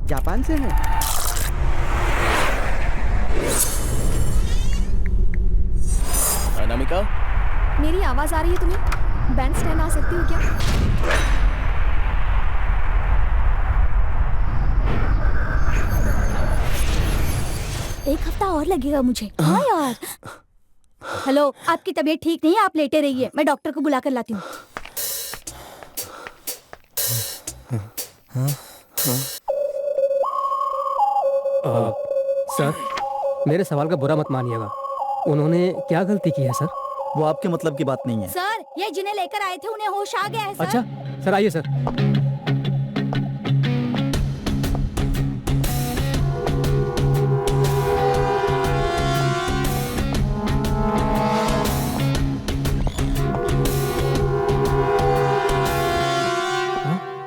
जापान से हैं? अनामिका, मेरी आवाज आ रही है तुम्हें? बैंड स्टैंड आ सकती हो क्या? एक हफ्ता और लगेगा मुझे। हाँ यार। हेलो, आपकी तबीयत ठीक नहीं है, आप लेटे रहिए, मैं डॉक्टर को बुला कर लाती हूँ। सर मेरे सवाल का बुरा मत मानिएगा, उन्होंने क्या गलती की है सर? वो आपके मतलब की बात नहीं है। सर, ये जिन्हें लेकर आए थे उन्हें होश आ गया है सर। अच्छा सर, आइए सर।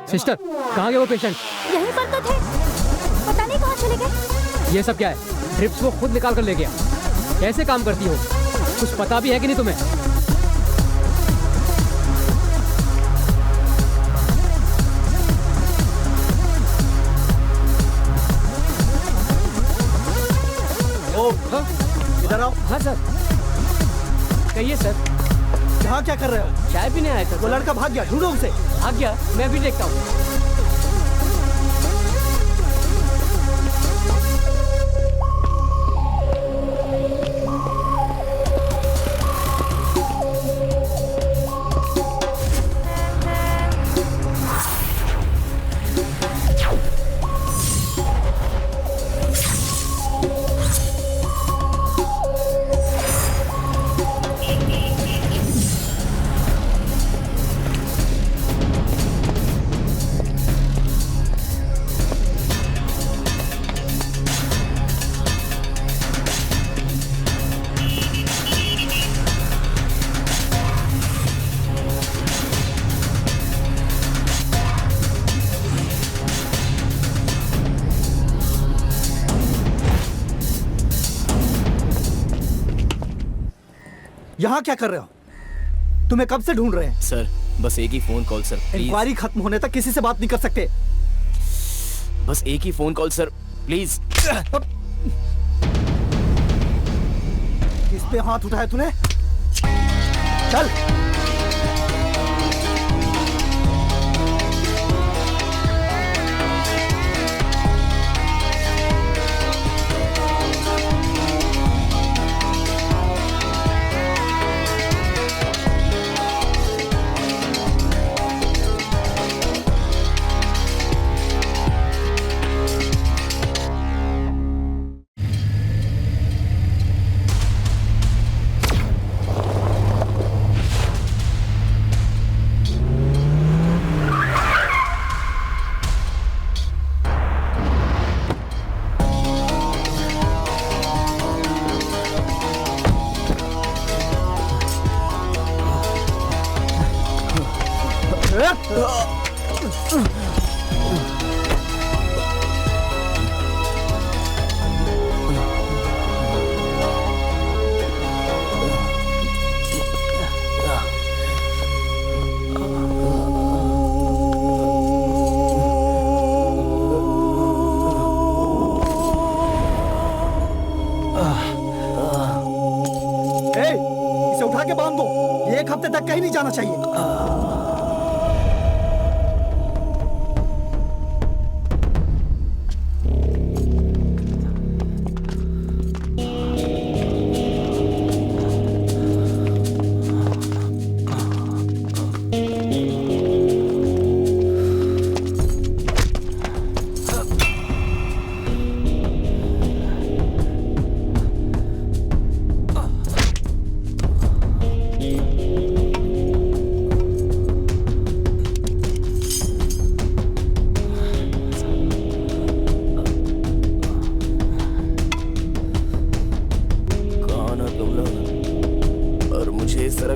सिस्टर, कहाँ गए वो पेशेंट? यहीं पर तो थे, पता नहीं कहाँ चले गए। ये सब क्या है? ड्रिप्स वो खुद निकाल कर ले गया। कैसे काम करती हो? कुछ पता भी है कि नहीं तुम्हें? इधर आओ। हाँ सर। कहिए सर। यहाँ क्या कर रहे हो? चाय पीने आया था। वो लड़का भाग गया, ढूंढो उसे। भाग गया? मैं भी देखता हूँ। यहाँ क्या कर रहे हो? तुम्हें कब से ढूंढ रहे हैं। सर बस एक ही phone call sir, please. Inquiry खत्म होने तक किसी से बात नहीं कर सकते। बस एक ही फोन कॉल सर, प्लीज। किस पे हाथ उठाया तूने? चल। इसे उठा के बांध दो, ये 1 हफ्ते तक कहीं नहीं जाना चाहिए।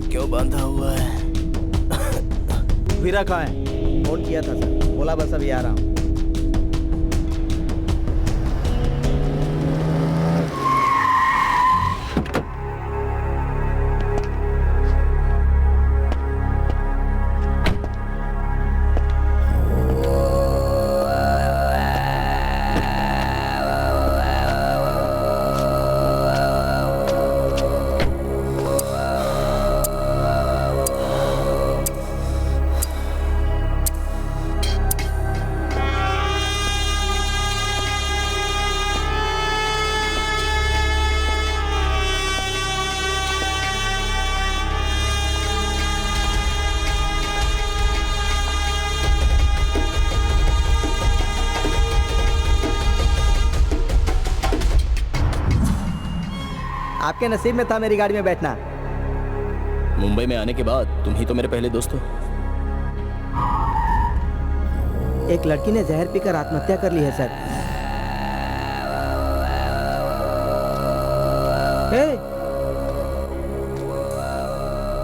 क्यों बांधा हुआ है? वीरा कहाँ है? फोन किया था सर, बोला बस अभी आ रहा हूँ। आपके नसीब में था मेरी गाड़ी में बैठना। मुंबई में आने के बाद तुम ही तो मेरे पहले दोस्त हो। एक लड़की ने जहर पीकर आत्महत्या कर ली है सर।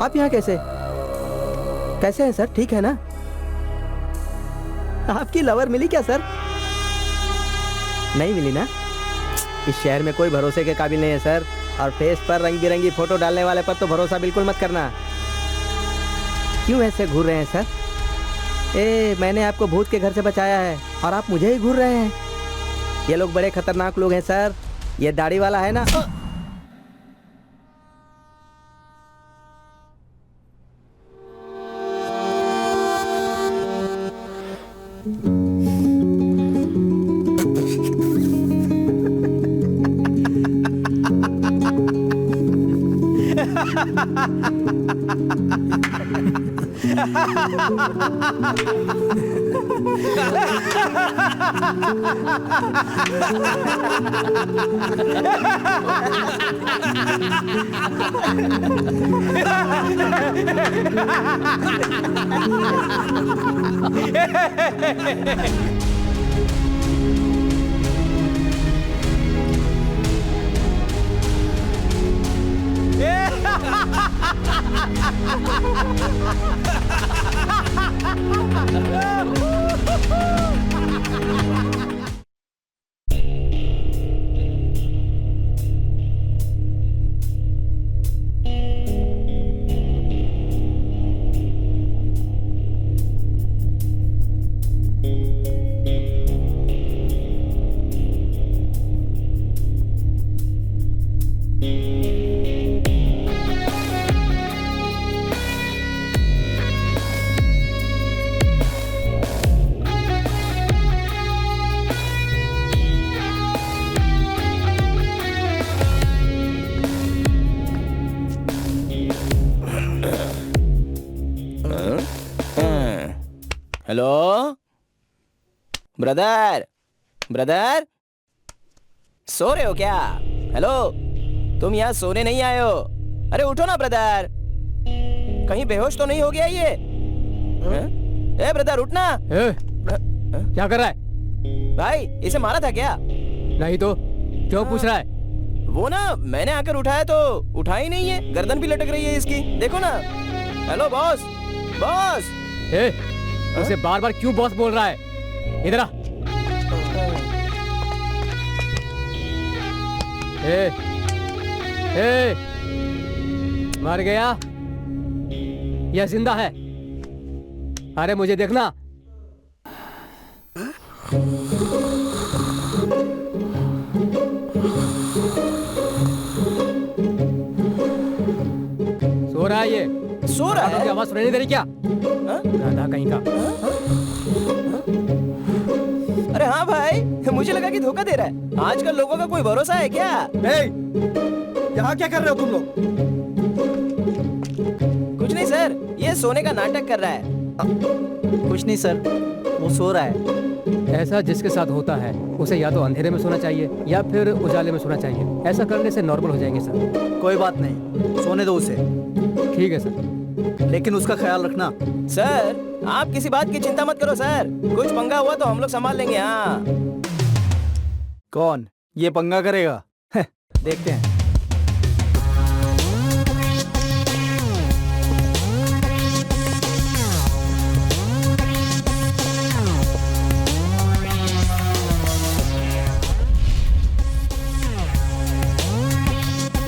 आप यहाँ कैसे हैं सर? ठीक है ना? आपकी लवर मिली क्या सर? नहीं मिली ना? इस शहर में कोई भरोसे के काबिल नहीं है सर, और फेस पर रंग बिरंगी फोटो डालने वाले पर तो भरोसा बिल्कुल मत करना। क्यों ऐसे घूर रहे हैं सर? मैंने आपको भूत के घर से बचाया है और आप मुझे ही घूर रहे हैं। ये लोग बड़े खतरनाक लोग हैं सर। ये दाढ़ी वाला है ना, हेलो ब्रदर, ब्रदर सो रहे हो क्या? हेलो, तुम यहाँ सोने नहीं आए हो? अरे उठो ना ब्रदर, कहीं बेहोश तो नहीं हो गया ये? ए ब्रदर उठना। क्या कर रहा है भाई इसे मारा था क्या? नहीं तो क्यों पूछ रहा है? वो ना मैंने आकर उठाया तो उठा ही नहीं है, गर्दन भी लटक रही है इसकी, देखो ना। Hello boss, boss. उसे बार बार क्यों बॉस बोल रहा है? इधर आ। मर गया या जिंदा है? अरे मुझे देखना। सो रहा है ये? सो रहा है? आवाज सुनाई नहीं दे रही क्या? राधा कहीं का। अरे हाँ भाई, मुझे लगा कि धोखा दे रहा है। आजकल लोगों का कोई भरोसा है क्या? यहाँ क्या कर रहे हो तुम लोग? कुछ नहीं सर, ये सोने का नाटक कर रहा है। कुछ नहीं सर, वो सो रहा है। ऐसा जिसके साथ होता है उसे या तो अंधेरे में सोना चाहिए या फिर उजाले में सोना चाहिए। ऐसा करने से नॉर्मल हो जाएंगे सर। कोई बात नहीं, सोने दो उसे। ठीक है सर, लेकिन उसका ख्याल रखना। सर आप किसी बात की चिंता मत करो सर, कुछ पंगा हुआ तो हम लोग संभाल लेंगे। हाँ। कौन ये पंगा करेगा? देखते हैं।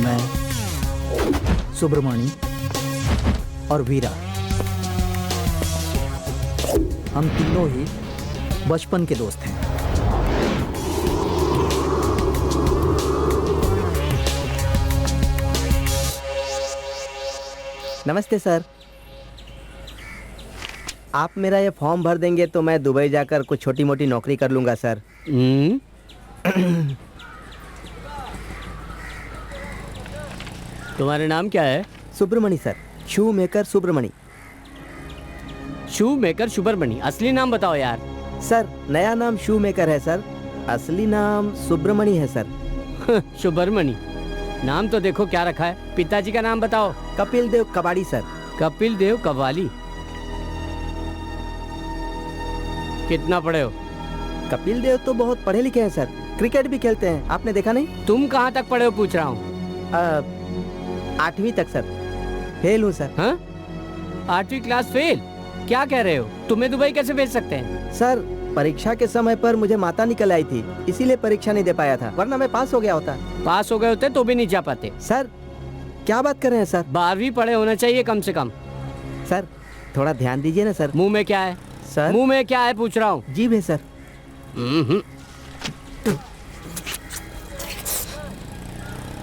मैं सुब्रमणी और वीरा, हम तीनों ही बचपन के दोस्त हैं। नमस्ते सर, आप मेरा ये फॉर्म भर देंगे तो मैं दुबई जाकर कुछ छोटी मोटी नौकरी कर लूँगा सर। तुम्हारा नाम क्या है? सुब्रमणी सर, शू मेकर सुब्रमणी। शू मेकर सुब्रमणी, असली नाम बताओ यार। सर नया नाम शू मेकर है सर, असली नाम सुब्रमणी है सर। सुब्रमणी नाम तो देखो क्या रखा है। पिताजी का नाम बताओ। कपिल देव कबाड़ी सर। कपिल देव कव्वाली। कितना पढ़े हो? कपिल देव तो बहुत पढ़े लिखे हैं सर, क्रिकेट भी खेलते हैं, आपने देखा नहीं? तुम कहाँ तक पढ़े हो पूछ रहा हूँ। 8वीं तक सर, फेल हूँ सर। हाँ? 8वीं क्लास फेल? क्या कह रहे हो? तुम्हें दुबई कैसे भेज सकते हैं? सर परीक्षा के समय पर मुझे माता निकल आई थी, इसीलिए परीक्षा नहीं दे पाया था, वरना मैं पास हो गया होता। पास हो गए होते तो भी नहीं जा पाते। सर क्या बात कर रहे हैं सर? 12वीं पढ़े होना चाहिए कम से कम। सर थोड़ा ध्यान दीजिए ना सर। मुंह में क्या है? सर मुंह में क्या है पूछ रहा हूँ। जीभ है सर।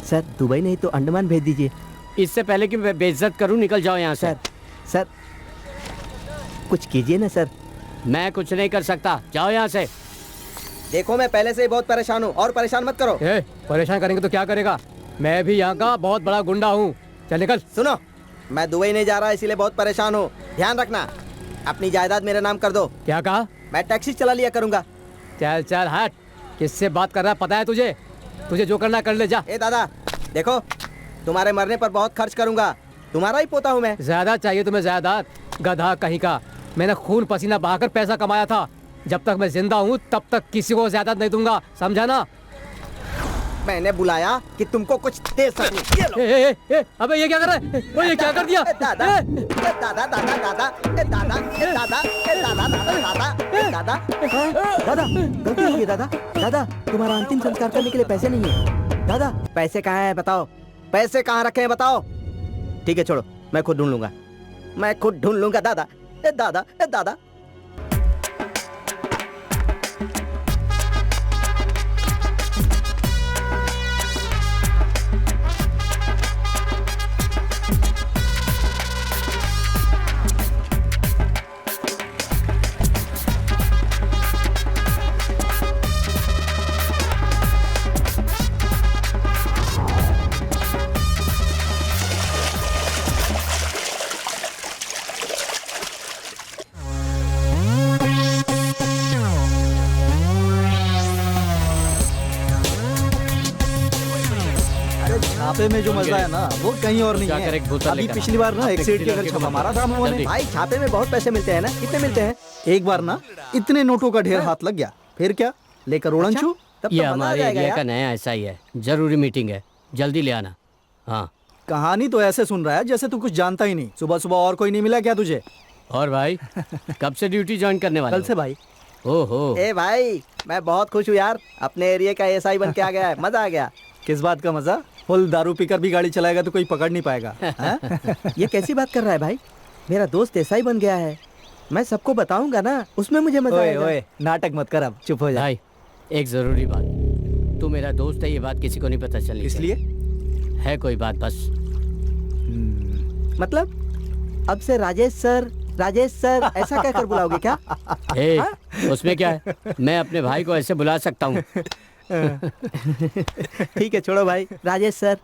सर दुबई नहीं तो अंडमान भेज दीजिए। इससे पहले कि मैं बेइज्जत करूँ निकल जाओ यहाँ से। सर सर कुछ कीजिए ना सर। मैं कुछ नहीं कर सकता, जाओ यहाँ से। देखो मैं पहले से ही बहुत परेशान हूँ, और परेशान मत करो। परेशान करेंगे तो क्या करेगा? मैं भी यहाँ का बहुत बड़ा गुंडा हूँ। चल निकल। सुनो, मैं दुबई नहीं जा रहा इसीलिए बहुत परेशान हूँ, ध्यान रखना। अपनी जायदाद मेरे नाम कर दो। क्या कहा? मैं टैक्सी चला लिया करूँगा। चल चल हट, किससे बात कर रहा है पता है तुझे? तुझे जो करना कर ले जा। ए दादा देखो, तुम्हारे मरने पर बहुत खर्च करूँगा, तुम्हारा ही पोता हूँ मैं। ज्यादा चाहिए तुम्हें जायदाद? गधा कहीं का। मैंने खून पसीना बहाकर पैसा कमाया था, जब तक मैं जिंदा हूँ तब तक किसी को जायदाद नहीं दूंगा, समझा ना? मैंने बुलाया कि तुमको कुछ दे सकूं। ये लो। अबे ये क्या कर रहा है? वो ये क्या कर दिया? दादा दादा दादा दादा दादा दादा दादा दादा दादा गलती हो गई दादा। दादा तुम्हारा अंतिम संस्कार करने के लिए पैसे नहीं है। दादा पैसे कहाँ हैं बताओ, पैसे कहाँ रखे हैं बताओ। ठीक है छोड़ो, मैं खुद ढूंढ लूंगा, मैं खुद ढूंढ लूंगा। दादा दादा दादा ऐसे में जो मजा है ना वो कहीं और नहीं जाकर है। एक बोतल अभी लेकर आ। पिछली बार ना अपने एक सेठ के किसी घर लड़के को छापा मारा था हम लोगों ने। जल्दी। भाई छापे में बहुत पैसे मिलते हैं ना, कितने मिलते हैं? एक बार ना इतने नोटों का ढेर हाथ लग गया, फिर क्या लेकर उड़नछू। तब तो ये मजा आ हमारे जाएगा एरिया का यार। नया ऐसा ही है, जरूरी मीटिंग है, जल्दी ले आना। हाँ। कहानी तो ऐसे सुन रहा है जैसे तू कुछ जानता ही नहीं। सुबह सुबह और कोई नहीं मिला क्या तुझे? और भाई कब से ड्यूटी ज्वाइन करने वाले कल से भाई। हो? ओहो, ए भाई मैं बहुत खुश हूँ यार, अपने एरिया का एसआई बन के आ गया है, मजा आ गया। किस बात का मजा? फुल दारू पीकर भी गाड़ी चलाएगा तो कोई पकड़ नहीं पाएगा। हैं? ये कैसी बात कर रहा है भाई? मेरा दोस्त एसआई बन गया है, मैं सबको बताऊंगा ना, उसमें मुझे मजा ओए आएगा। ओए नाटक मत कर, अब चुप हो जा। भाई एक जरूरी बात, तू मेरा दोस्त है, ये बात किसी को नहीं पता चलनी इसलिए चाहिए। है कोई बात बस। मतलब अब से राजेश सर ऐसा कहकर बुलाओगे क्या? ए, उसमें क्या है, मैं अपने भाई को ऐसे बुला सकता हूँ। ठीक है छोड़ो भाई, राजेश सर।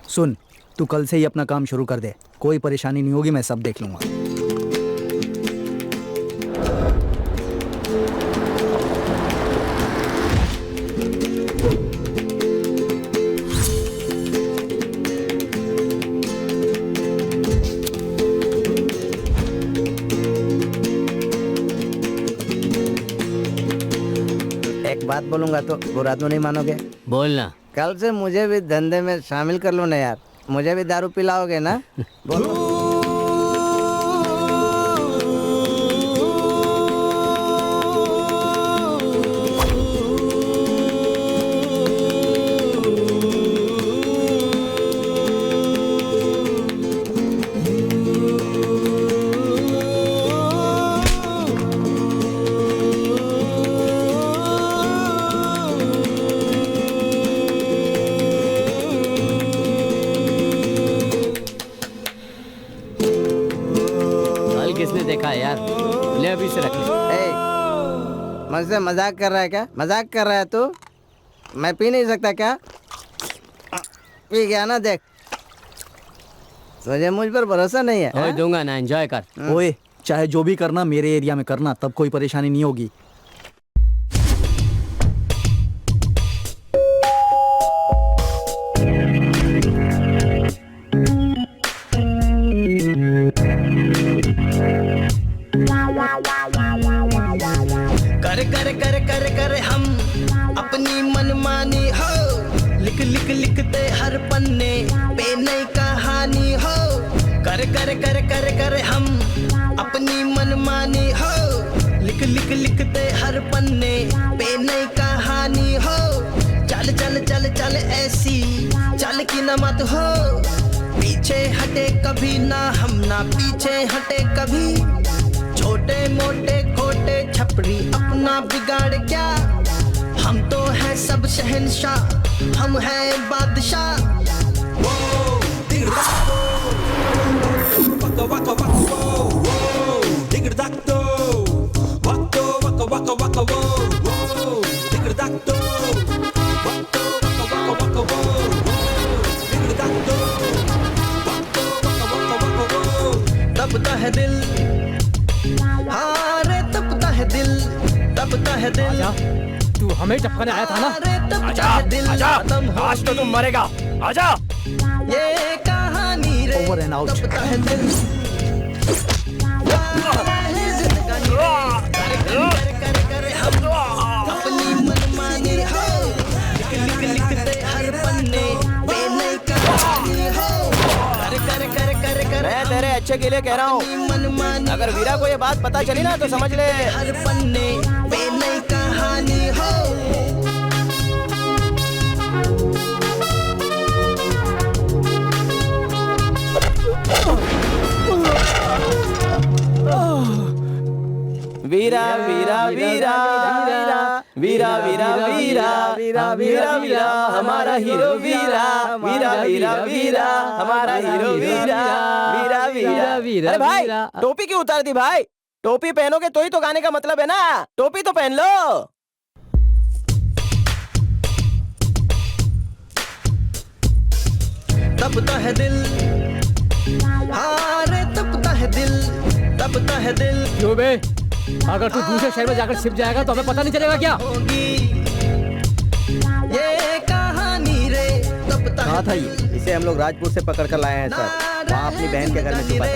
सुन, तू कल से ही अपना काम शुरू कर दे, कोई परेशानी नहीं होगी, मैं सब देख लूंगा। एक बात बोलूंगा तो बुरा तो नहीं मानोगे? बोलना। कल से मुझे भी धंधे में शामिल कर लो ना यार, मुझे भी दारू पिलाओगे ना? बोलो। कल किसने देखा है यार? ले अभी से रख ले। ए, मुझसे मजाक कर रहा है क्या? मजाक कर रहा है तू? मैं पी नहीं सकता क्या? पी गया ना, देख तुझे मुझ पर भरोसा नहीं है? ओए हाँ? दूंगा ना, एंजॉय कर। ओए चाहे जो भी करना मेरे एरिया में करना, तब कोई परेशानी नहीं होगी। कर कर कर कर कर हम अपनी मनमानी हो, लिख लिख लिखते हर पन्ने पे नई कहानी हो। कर कर कर कर कर हम अपनी मनमानी हो, लिख लिख लिखते हर पन्ने पे नई कहानी हो। चल चल चल चल ऐसी चल की न मत हो, पीछे हटे कभी ना हम, ना पीछे हटे कभी। छोटे मोटे खोटे छपरी अपना बिगाड़ क्या, हम तो हैं सब शहंशाह, हम हैं बादशाह। तपता है दिल, हाँ रे तपता है दिल, तपता है दिल। तू हमें टपकाने आया था ना? रे तपता है दिल, खत्म हो आज तो तुम मरेगा। आजा। ये कहानी रे, Over and out. तपता है दिल। है जिंदगानी रे, कर कर कर हम अपनी मनमानी हो, लिख लिख लिखते हर पन्ने पे नई कहानी हो। कर कर कर कर कर मैं तेरे अच्छे के लिए कह रहा हूँ, मनमानी, अगर वीरा को ये बात पता चली ना तो समझ ले हर पन्ने पे नई कहानी हो। वीरा वीरा वीरा वीरा वीरा वीरा वीरा वीरा वीरा हमारा हीरो वीरा वीरा वीरा वीरा हमारा हीरो वीरा वीरा वीरा वीरा। अरे भाई टोपी क्यों उतार दी भाई? टोपी पहनोगे तो ही तो गाने का मतलब है ना, टोपी तो पहन लो। तपता है दिल, हाँ रे तपता है दिल, तपता है दिल। क्यों बे, अगर तू दूसरे शहर में जाकर छिप जाएगा तो हमें पता नहीं चलेगा क्या? ये कहानी रे तब तक कहाँ था ये? इसे हम लोग राजपुर से पकड़ कर लाए हैं सर। वहाँ अपनी बहन के घर में छुपा था।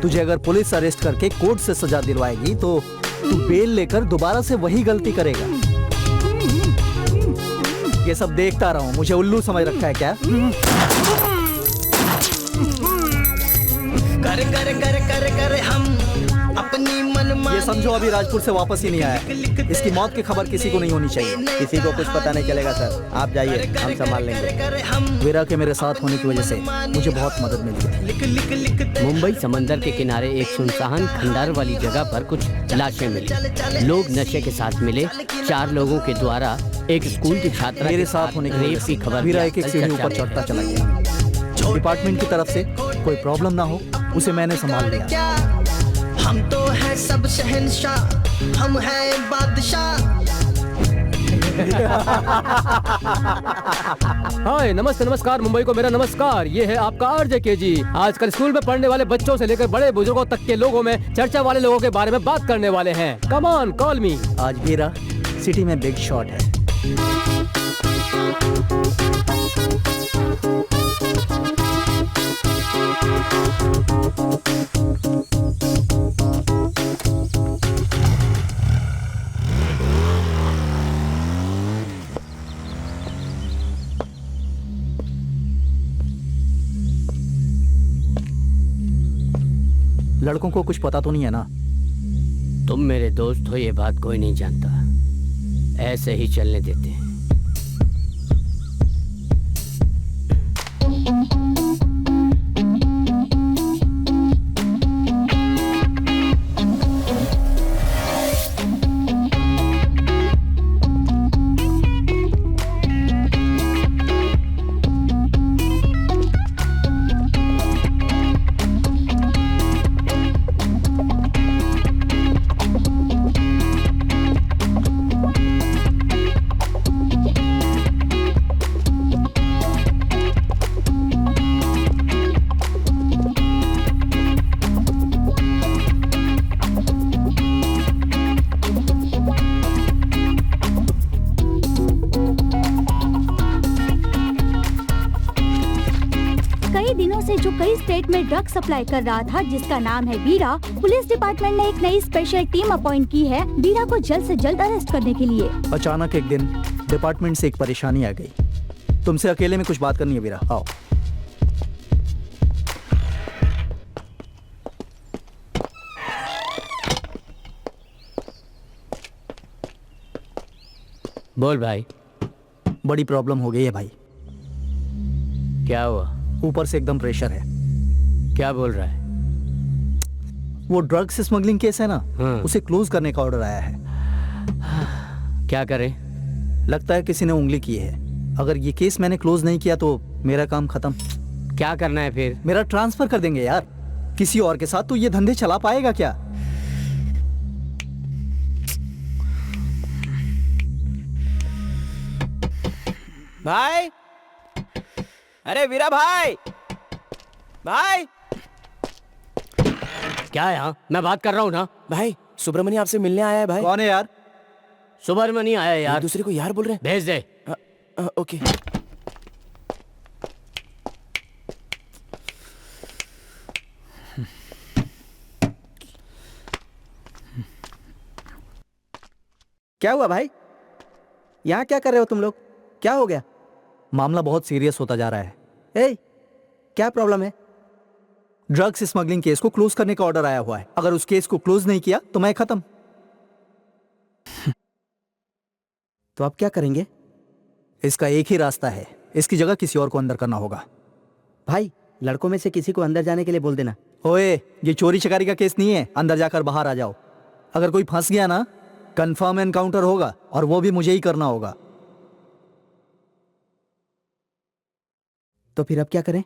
तुझे अगर पुलिस अरेस्ट करके कोर्ट से सजा दिलवाएगी तो तू बेल लेकर दोबारा से वही गलती करेगा। ये सब देखता रहा हूँ, मुझे उल्लू समझ रखा है क्या? कर कर कर कर कर हम अपनी मन ये समझो अभी राजपुर से वापस ही नहीं आया है। इसकी मौत की खबर किसी को नहीं होनी चाहिए। किसी को कुछ पता नहीं चलेगा सर, आप जाइए, हम संभाल लेंगे। वीरा के मेरे साथ होने की वजह से मुझे बहुत मदद मिली थी। मुंबई समंदर के किनारे एक सुनसान खंडार वाली जगह पर कुछ लाशें मिली। लोग नशे के साथ मिले। 4 लोगों के द्वारा एक स्कूल की छात्रा मेरे के साथ होने की रेप वजह की से खबर वीरा भी एक एक आजकल सीढ़ी चर्चा ऊपर में चढ़ता है। चला गया। डिपार्टमेंट की तरफ से कोई प्रॉब्लम ना हो उसे मैंने संभाल लिया। क्या हम तो हैं सब शहंशाह, हम हैं बादशाह। हाय, नमस्ते, नमस्कार, मुंबई को मेरा नमस्कार। ये है आपका आरजे के जी। आजकल स्कूल में पढ़ने वाले बच्चों से लेकर बड़े बुजुर्गों तक के लोगों में चर्चा वाले लोगों के बारे में बात करने वाले हैं। कम ऑन, कॉल मी। आज वीरा सिटी में बिग शॉट है। लड़कों को कुछ पता तो नहीं है ना? तुम मेरे दोस्त हो, ये बात कोई नहीं जानता। ऐसे ही चलने देते हैं। कई स्टेट में ड्रग सप्लाई कर रहा था, जिसका नाम है वीरा। पुलिस डिपार्टमेंट ने एक नई स्पेशल टीम अपॉइंट की है वीरा को जल्द से जल्द अरेस्ट करने के लिए। अचानक एक दिन डिपार्टमेंट से एक परेशानी आ गई। तुमसे अकेले में कुछ बात करनी है वीरा, आओ। बोल भाई। बड़ी प्रॉब्लम हो गई है भाई। क्या हुआ? ऊपर से एकदम प्रेशर है। क्या बोल रहा है? वो ड्रग्स स्मगलिंग केस है ना, हाँ। उसे क्लोज करने का ऑर्डर आया है। क्या करें? लगता है किसी ने उंगली की है। अगर ये केस मैंने क्लोज नहीं किया तो मेरा काम खत्म। क्या करना है फिर? मेरा ट्रांसफर कर देंगे यार किसी और के साथ। तो ये धंधे चला पाएगा क्या? भाई, अरे वीरा भाई, भाई। क्या है? हाँ, मैं बात कर रहा हूँ ना। भाई, सुब्रमण्य आपसे मिलने आया है भाई। कौन है यार? सुब्रमण्य आया यार। दूसरे को यार बोल रहे भेज दे। हैं। ओके। क्या हुआ भाई? यहाँ क्या कर रहे हो तुम लोग? क्या हो गया? मामला बहुत सीरियस होता जा रहा है। ए, क्या प्रॉब्लम है? ड्रग्स स्मगलिंग केस को क्लोज करने का ऑर्डर आया हुआ है। अगर उस केस को क्लोज नहीं किया तो मैं खत्म। तो आप क्या करेंगे? इसका एक ही रास्ता है, इसकी जगह किसी और को अंदर करना होगा। भाई, लड़कों में से किसी को अंदर जाने के लिए बोल देना। ओए, ये चोरी चकारी का केस नहीं है, अंदर जाकर बाहर आ जाओ। अगर कोई फंस गया ना, कंफर्म एनकाउंटर होगा और वो भी मुझे ही करना होगा। तो फिर अब क्या करें?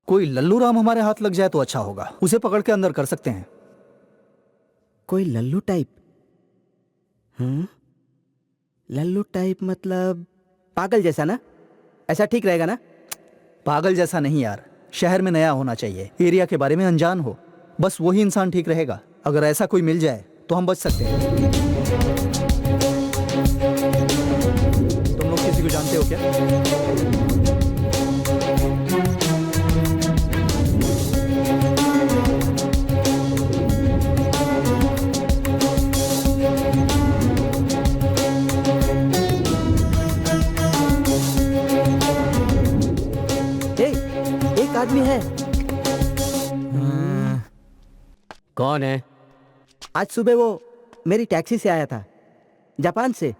कोई लल्लू राम हमारे हाथ लग जाए तो अच्छा होगा। उसे पकड़ के अंदर कर सकते हैं। कोई लल्लू टाइप? लल्लू टाइप मतलब पागल जैसा ना? ऐसा ठीक रहेगा ना? पागल जैसा नहीं यार, शहर में नया होना चाहिए, एरिया के बारे में अनजान हो, बस वही इंसान ठीक रहेगा। अगर ऐसा कोई मिल जाए तो हम बच सकते हैं। तुम लोग किसी को जानते हो क्या? एक आदमी है। कौन है? आज सुबह वो मेरी टैक्सी से आया था, जापान से।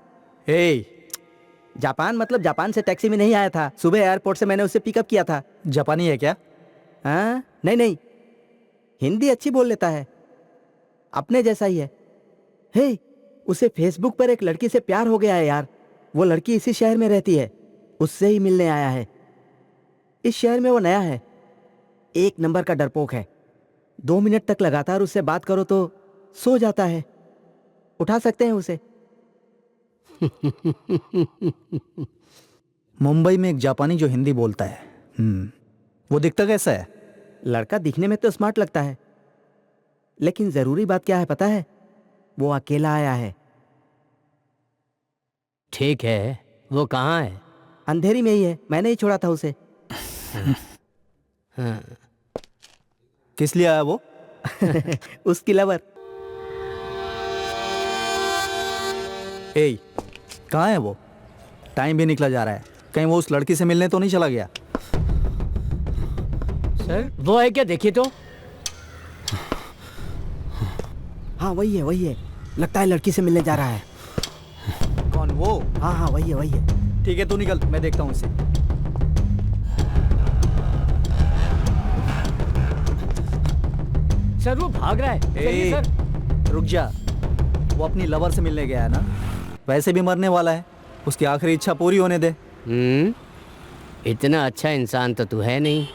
जापान मतलब जापान से टैक्सी में नहीं आया था, सुबह एयरपोर्ट से मैंने उसे पिकअप किया था। जापानी है क्या? हाँ नहीं नहीं, हिंदी अच्छी बोल लेता है, अपने जैसा ही है। हे, उसे फेसबुक पर एक लड़की से प्यार हो गया है यार। वो लड़की इसी शहर में रहती है, उससे ही मिलने आया है। इस शहर में वो नया है, एक नंबर का डरपोक है। 2 मिनट तक लगातार उससे बात करो तो सो जाता है। उठा सकते हैं उसे। मुंबई में एक जापानी जो हिंदी बोलता है, वो दिखता कैसा है? लड़का दिखने में तो स्मार्ट लगता है, लेकिन जरूरी बात क्या है पता है? वो अकेला आया है। ठीक है, वो कहाँ है? अंधेरी में ही है, मैंने ही छोड़ा था उसे। किस लिए आया वो? उसकी लवर। कहाँ है वो? टाइम भी निकला जा रहा है, कहीं वो उस लड़की से मिलने तो नहीं चला गया? सर वो है क्या, देखिए तो। हाँ वही है, लगता है लड़की से मिलने जा रहा है। कौन वो? हाँ वही है। ठीक है तू निकल, मैं देखता हूँ उसे। सर वो भाग रहा है। चलिए सर। रुक जा, वो अपनी लवर से मिलने गया है ना, वैसे भी मरने वाला है, उसकी आखिरी इच्छा पूरी होने दे। इतना अच्छा इंसान तो तू है नहीं।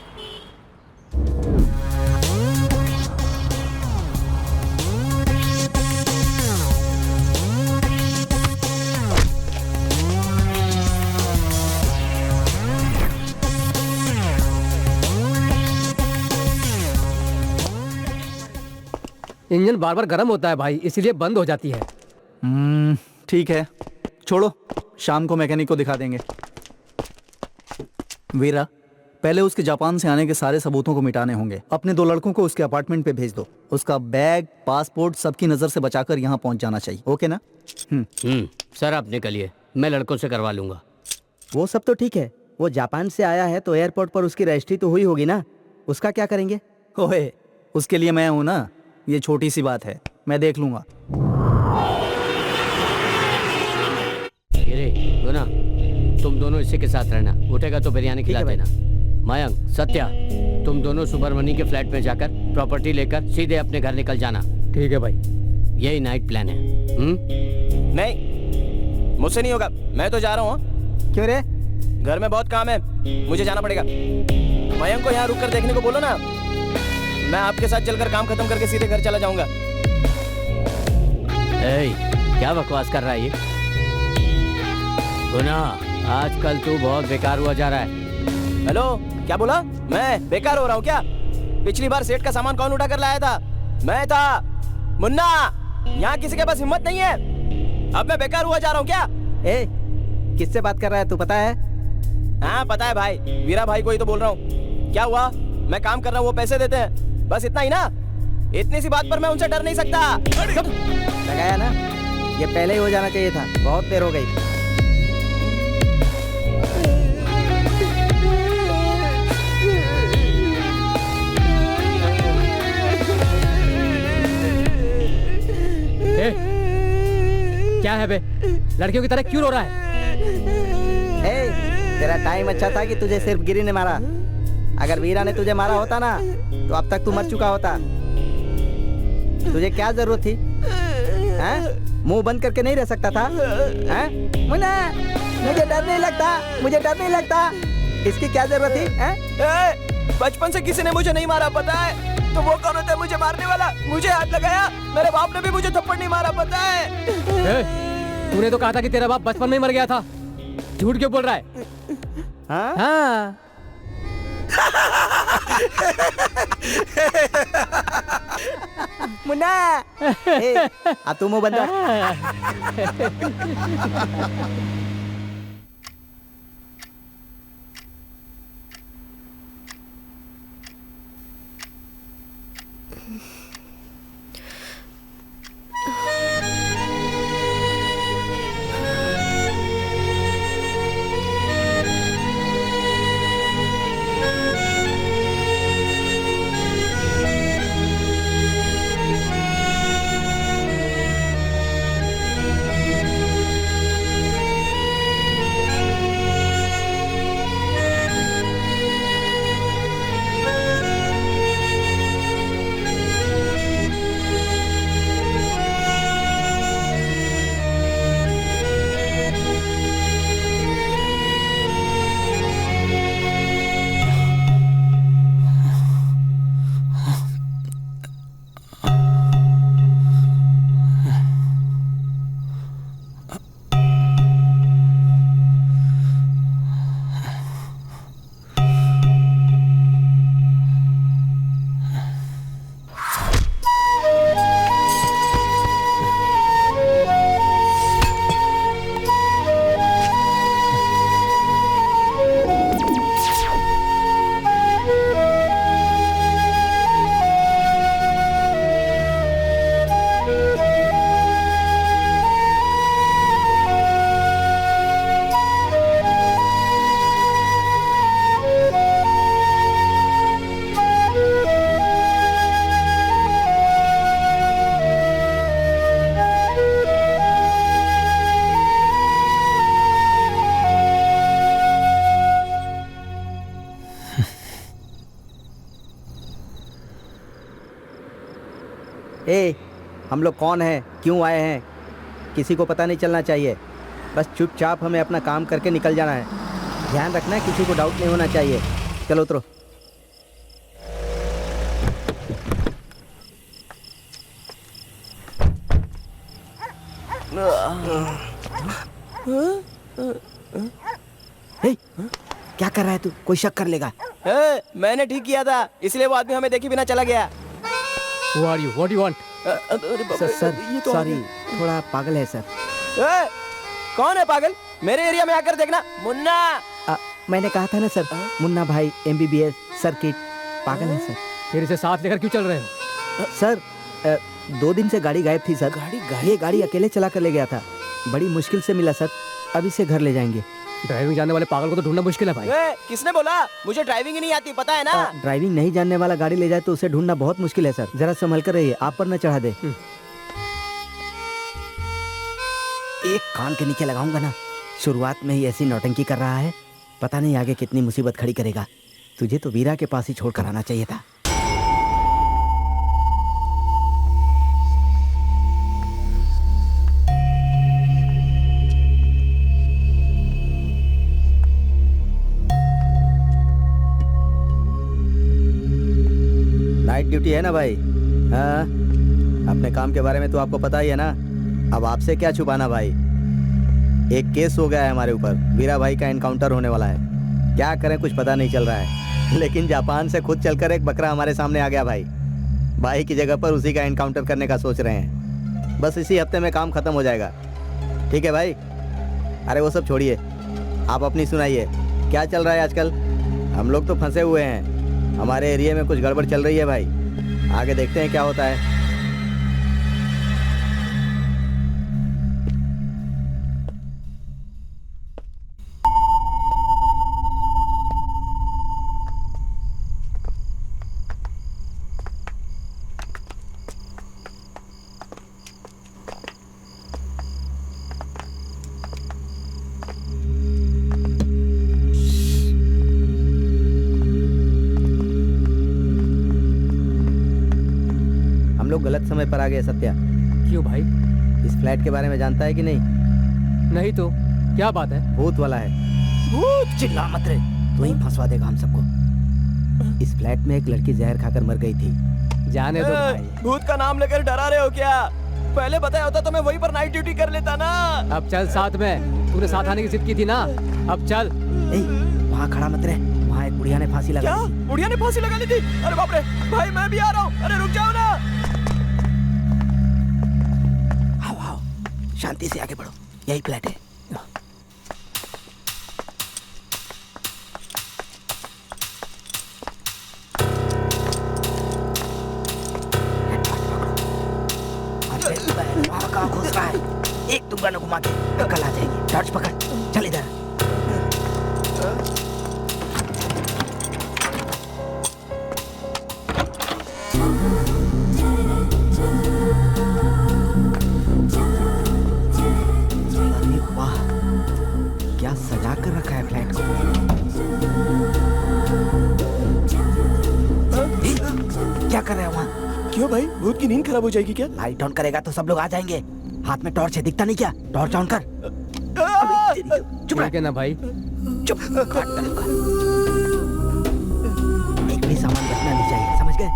इंजन बार बार गर्म होता है भाई, इसीलिए बंद हो जाती है। ठीक है, छोड़ो, शाम को मैकेनिक को दिखा देंगे। वीरा, पहले उसके जापान से आने के सारे सबूतों को मिटाने होंगे। अपने 2 लड़कों को उसके अपार्टमेंट पे भेज दो। उसका बैग, पासपोर्ट सबकी नज़र से बचाकर यहाँ पहुँच जाना चाहिए। ओके ना? सर आप निकलिए, मैं लड़कों से करवा लूंगा। वो सब तो ठीक है, वो जापान से आया है तो एयरपोर्ट पर उसकी रजिस्ट्री तो हुई होगी ना, उसका क्या करेंगे? ओए, उसके लिए मैं हूँ ना, ये छोटी सी बात है, मैं देख लूंगा। गुना, तुम दोनों इसी के साथ रहना, उठेगा तो बिरयानी खिला देना। मयंक, सत्या, तुम दोनों सुब्रमणी के फ्लैट में जाकर प्रॉपर्टी लेकर सीधे अपने घर निकल जाना। ठीक है भाई, यही नाइट प्लान है। नहीं, मुझसे नहीं होगा, मैं तो जा रहा हूँ। क्यों रे? घर में बहुत काम है, मुझे जाना पड़ेगा। मयंक को यहाँ रुक कर देखने को बोलो ना, मैं आपके साथ चलकर काम खत्म करके सीधे घर चला जाऊंगा। क्या बकवास कर रहा है ये? गुना, आजकल तू बहुत बेकार हुआ जा रहा है। हेलो, क्या बोला? मैं बेकार हो रहा हूँ क्या? पिछली बार सेठ का सामान कौन उठा कर लाया था? मैं था। मुन्ना, यहाँ किसी के पास हिम्मत नहीं है। अब मैं बेकार हुआ जा रहा हूँ क्या? किससे बात कर रहा है तू, पता है? हाँ पता है भाई, वीरा भाई को ही तो बोल रहा हूँ। क्या हुआ? मैं काम कर रहा हूँ, वो पैसे देते हैं, बस इतना ही ना। इतनी सी बात पर मैं उनसे डर नहीं सकता। लगाया ना, ये पहले ही हो जाना चाहिए था, बहुत देर हो गई। क्या है बे, लड़कियों की तरह क्यों रो रहा है? तेरा टाइम अच्छा था कि तुझे सिर्फ गिरी ने मारा। अगर वीरा ने तुझे मारा होता ना तो अब तक तू मर चुका होता। तुझे क्या जरूरत थी? मुंह बंद करके नहीं रह सकता था? मुन्ना, मुझे डर नहीं लगता, मुझे डर नहीं लगता। इसकी क्या जरूरत थी? बचपन से किसी ने मुझे नहीं मारा, पता है? तो वो कौन होता है मुझे मारने वाला? मुझे हाथ लगाया, मेरे बाप ने भी मुझे थप्पड़ नहीं मारा, पता है? तूने तो कहा था कि तेरा बाप बचपन में ही मर गया था, झूठ क्यों बोल रहा है? हाँ? हाँ। मुन्ना ए, आ तू मुंह बंद कर। ए, हम लोग कौन हैं, क्यों आए हैं, किसी को पता नहीं चलना चाहिए। बस चुपचाप हमें अपना काम करके निकल जाना है। ध्यान रखना है, किसी को डाउट नहीं होना चाहिए। चलो उतरो। ए, क्या कर रहा है तू? कोई शक कर लेगा। मैंने ठीक किया था, इसलिए वो आदमी हमें देखे बिना चला गया। Who are you? What do you want? Sir sorry, थोड़ा पागल है सर। कौन है पागल? मेरे एरिया में आकर देखना। मुन्ना, मैंने कहा था ना सर, मुन्ना भाई MBBS सर्किट पागल है सर। फिर इसे साथ लेकर क्यों चल रहे हो? सर 2 दिन से गाड़ी गायब थी सर। ये गाड़ी अकेले चला कर ले गया था, बड़ी मुश्किल से मिला सर। अब इसे घर ले जाएंगे। ड्राइविंग जानने वाले पागल को तो ढूंढना मुश्किल है भाई। किसने बोला? मुझे ड्राइविंग ही नहीं आती, पता है ना। ड्राइविंग नहीं जानने वाला गाड़ी ले जाए तो उसे ढूंढना बहुत मुश्किल है सर। जरा संभल कर रहिए, आप पर न चढ़ा दे। एक कान के नीचे लगाऊंगा ना, शुरुआत में ही ऐसी नौटंकी कर रहा है, पता नहीं आगे कितनी मुसीबत खड़ी करेगा। तुझे तो वीरा के पास ही छोड़ कर आना चाहिए था। नाइट ड्यूटी है ना भाई? हाँ, अपने काम के बारे में तो आपको पता ही है ना। अब आपसे क्या छुपाना भाई। एक केस हो गया है हमारे ऊपर, वीरा भाई का एनकाउंटर होने वाला है। क्या करें कुछ पता नहीं चल रहा है, लेकिन जापान से खुद चलकर एक बकरा हमारे सामने आ गया भाई। भाई की जगह पर उसी का एनकाउंटर करने का सोच रहे हैं। बस इसी हफ्ते में काम खत्म हो जाएगा। ठीक है भाई? अरे वो सब छोड़िए, आप अपनी सुनाइए, क्या चल रहा है आजकल? हम लोग तो फंसे हुए हैं, हमारे एरिया में कुछ गड़बड़ चल रही है भाई। आगे देखते हैं क्या होता है। गलत समय पर आ गए सत्या। क्यों भाई? इस फ्लैट के बारे में जानता है कि नहीं? नहीं तो क्या बात है? भूत वाला है। भूत? चिल्ला मत रे, तू ही फंसवा देगा हम सबको। इस फ्लैट में एक लड़की जहर खाकर मर गई थी। जाने दो भाई। भूत का नाम लेकर डरा रहे हो क्या? पहले बताया होता तो मैं वहीं पर नाइट ड्यूटी कर लेता ना। अब चल साथ में, तूने साथ आने की जिद की थी ना, अब चल। वहाँ खड़ा मत रहे, वहाँ एक बुढ़िया ने फांसी लगा क्या ली। बुढ़िया ने फांसी लगा ली थी? अरे बाप रे भाई, मैं भी आ रहा हूँ। अरे रुक जाओ ना। आओ आओ, शांति से आगे बढ़ो, यही फ्लैट है। कहाँ घुस रहा है? एक तुंगा न घुमा के कल आ जाएगी। टॉर्च पकड़, चल इधर। अरे वाह, क्या सजा कर रखा है फ्लैट को। क्या कर रहे हो वहाँ? क्यों भाई, भूत की नींद खराब हो जाएगी क्या? लाइट ऑन करेगा तो सब लोग आ जाएंगे। हाथ में टॉर्च है, दिखता नहीं क्या? टॉर्च ऑन कर। चुप ठीक है ना भाई? चुप, काट डालूंगा। एक भी सामान बचना नहीं चाहिए, समझ गए?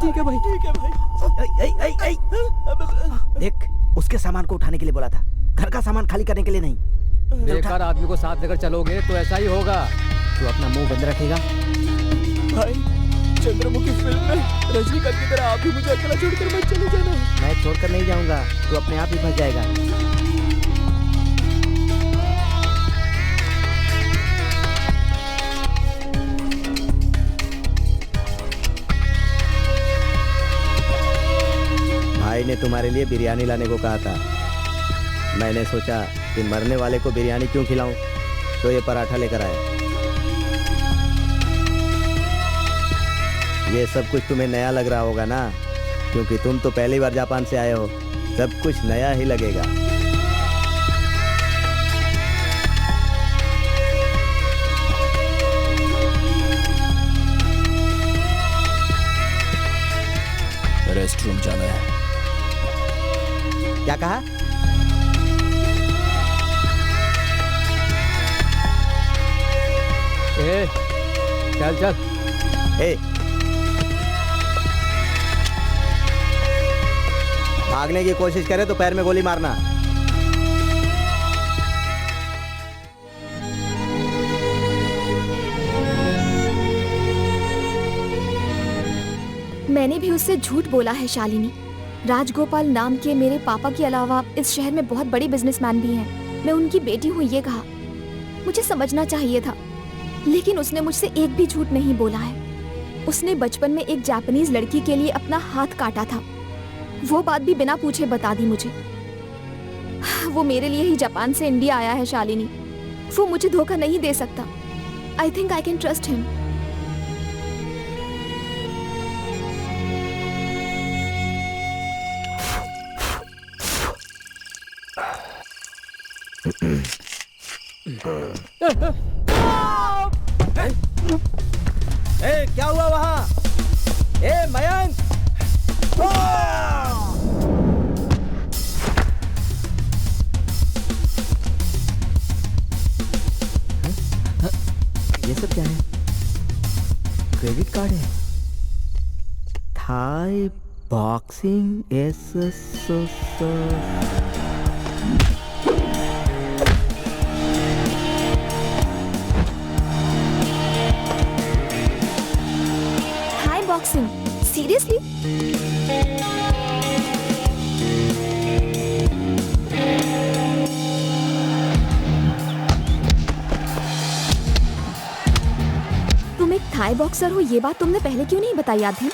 ठीक है भाई, ठीक है भाई। ऐ, ऐ, ऐ। देख, उसके सामान को उठाने के लिए बोला था, घर का सामान खाली करने के लिए नहीं। बेकार आदमी को साथ लेकर चलोगे तो ऐसा ही होगा। तू अपना मुंह बंद रखेगा। भाई, चंद्रमुखी फिल्म में रजनीकांत की तरह आप भी मुझे अकेला छोड़कर मत चले जाना। मैं छोड़कर नहीं जाऊंगा, तू अपने आप ही फंस जाएगा। भाई ने तुम्हारे लिए बिरयानी लाने को कहा था। मैंने सोचा कि मरने वाले को बिरयानी क्यों खिलाऊं, तो ये पराठा लेकर आया। ये सब कुछ तुम्हें नया लग रहा होगा ना, क्योंकि तुम तो पहली बार जापान से आए हो। सब कुछ नया ही लगेगा। रेस्टरूम जाना है। क्या कहा? ए, चल चल। ए, भागने की कोशिश करे तो पैर में गोली मारना। मैंने भी उससे झूठ बोला है शालिनी। राजगोपाल नाम के मेरे पापा के अलावा इस शहर में बहुत बड़ी बिजनेसमैन भी हैं। मैं उनकी बेटी हूँ ये कहा। मुझे समझना चाहिए था, लेकिन उसने मुझसे एक भी झूठ नहीं बोला है। उसने बचपन में एक जापानीज लड़की के लिए अपना हाथ काटा था। वो बात भी बिना पूछे बता दी मुझे। वो मेरे लिए ही जापान से इंडिया आया है शालिनी। वो मुझे धोखा नहीं दे सकता। I think I can trust him. ए, क्या हुआ वहाँ? ए, मयंक! ये सब क्या है? क्रेडिट कार्ड है। थाई बॉक्सिंग एस। बॉक्सिंग? सीरियसली? तुम एक थाई बॉक्सर हो, ये बात तुमने पहले क्यों नहीं बताई आधे?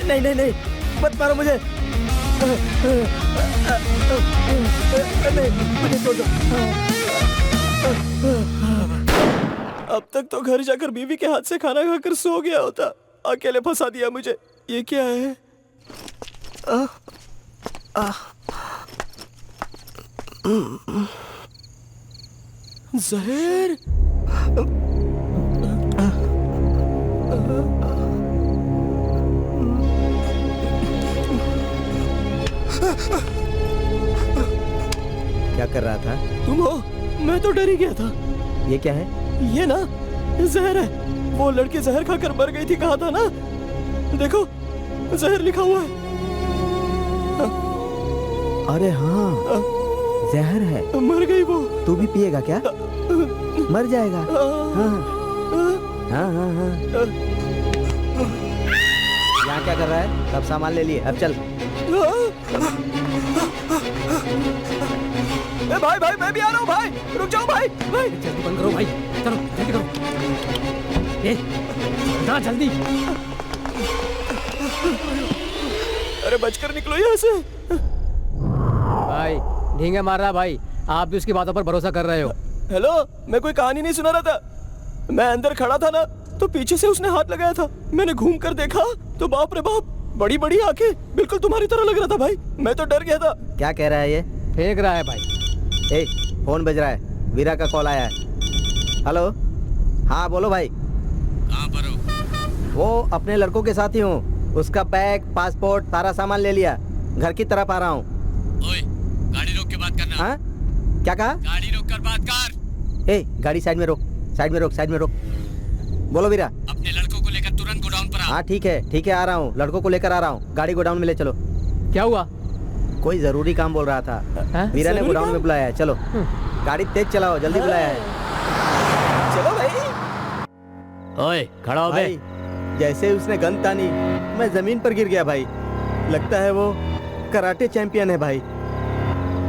नहीं नहीं नहीं, मत मारो मुझे। नहीं, मुझे छोड़ दो। अब तक तो घर जाकर बीवी के हाथ से खाना खाकर सो गया होता, अकेले फंसा दिया मुझे। ये क्या है? जहर। क्या कर रहा था? तुम हो? मैं तो डर ही गया था। ये क्या है? ये ना जहर है। वो लड़की जहर खाकर मर गई थी, कहा था ना। देखो जहर लिखा हुआ है। अरे हाँ, जहर है। मर गई वो। तू भी पिएगा क्या? मर जाएगा। हाँ हाँ हाँ हाँ। यहाँ क्या कर रहा है? सब सामान ले लिए, अब चल। ए भाई भाई, मैं भी आ रहा हूँ भाई। रुक जाओ भाई। भाई जल्दी बंद करो भाई, चलो जल्दी करो। जा जल्दी। अरे बचकर निकलो यहाँ से। भाई ढींगे मार रहा भाई, आप भी उसकी बातों पर भरोसा कर रहे हो। हेलो, मैं कोई कहानी नहीं सुना रहा था। मैं अंदर खड़ा था ना, तो पीछे से उसने हाथ लगाया था। मैंने घूम कर देखा तो बाप रे बाप, बड़ी बड़ी आंखें, बिल्कुल तुम्हारी तरह लग रहा था भाई। मैं तो डर गया था। क्या कह रहा है ये? फेंक रहा है भाई। ए, फोन बज रहा है, वीरा का कॉल आया है। हेलो, हाँ बोलो भाई। कहाँ पर हो? वो अपने लड़कों के साथ ही हूँ। उसका बैग, पासपोर्ट, सारा सामान ले लिया। घर की तरफ आ रहा हूँ। ओए, गाड़ी रोक के बात करना। हाँ, क्या कहा? गाड़ी रोक कर बात कर। ए, गाड़ी साइड में रोक, साइड में रोक, साइड में रोक। बोलो वीरा। अपने लड़कों को लेकर तुरंत गोडाउन पर आ। हाँ ठीक है, आ रहा हूँ। लड़कों को लेकर आ रहा हूँ। गाड़ी गोडाउन में ले चलो। क्या हुआ? कोई जरूरी काम बोल रहा था। वीरा ने गोडाउन में बुलाया है। चलो, गाड़ी तेज चलाओ, जल्दी बुलाया है। चलो भाई। ओए खड़ा हो बे। भाई, जैसे उसने गन तानी, मैं जमीन पर गिर गया भाई। लगता है वो कराटे चैंपियन है भाई।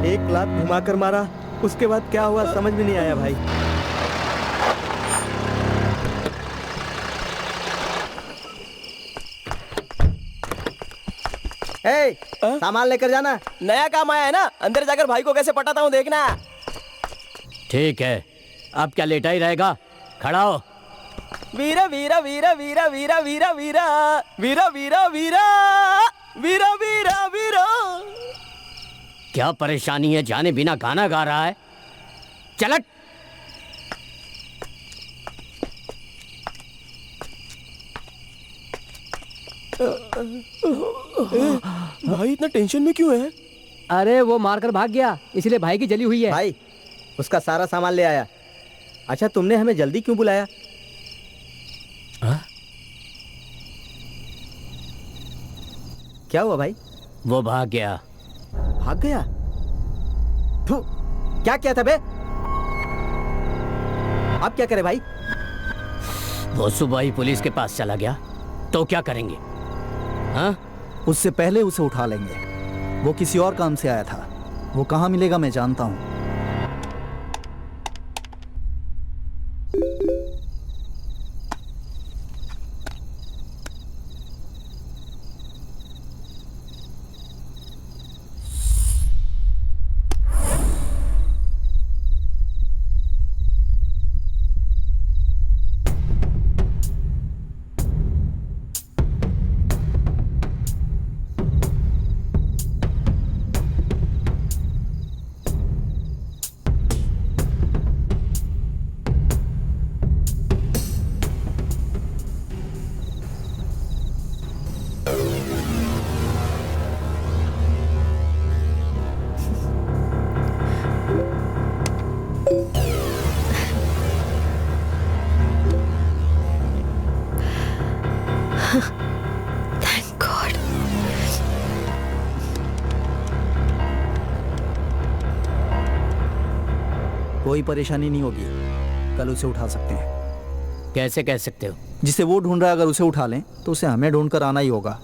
एक लात घुमाकर मारा, उसके बाद क्या हुआ समझ में नहीं आया भाई। ए, सामान लेकर जाना। नया काम आया है ना, अंदर जाकर भाई को कैसे पटाता हूँ देखना। ठीक है, अब क्या लेटा ही रहेगा? खड़ा हो। वीरा वीरा वीरा वीरा वीरा वीरा वीरा वीरा वीरा वीरा वीरा वीरा वीरा। क्या परेशानी है? जाने बिना गाना गा रहा है। चलट। भाई इतना टेंशन में क्यों है? अरे वो मारकर भाग गया, इसलिए भाई की जली हुई है। भाई, उसका सारा सामान ले आया। अच्छा, तुमने हमें जल्दी क्यों बुलाया? क्या हुआ भाई? वो भाग गया। भाग गया? थू, क्या किया था बे? अब क्या करे भाई? वो सुबह ही पुलिस के पास चला गया, तो क्या करेंगे? हाँ? उससे पहले उसे उठा लेंगे। वो किसी और काम से आया था। वो कहाँ मिलेगा मैं जानता हूँ। Thank God. कोई परेशानी नहीं होगी, कल उसे उठा सकते हैं। कैसे कह सकते हो? जिसे वो ढूंढ रहा है, अगर उसे उठा लें तो उसे हमें ढूंढ कर आना ही होगा।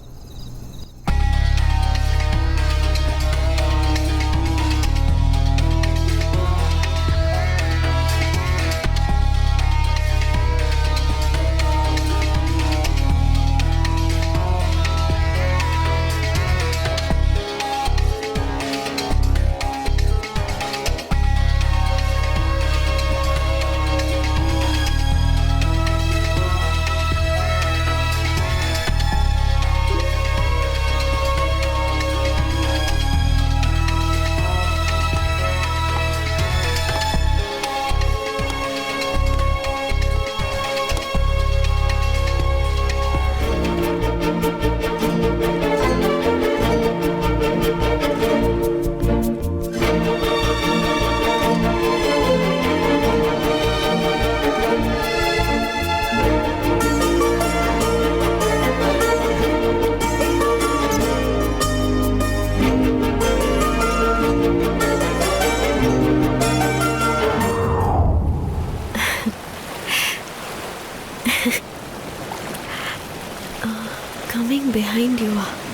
behind you.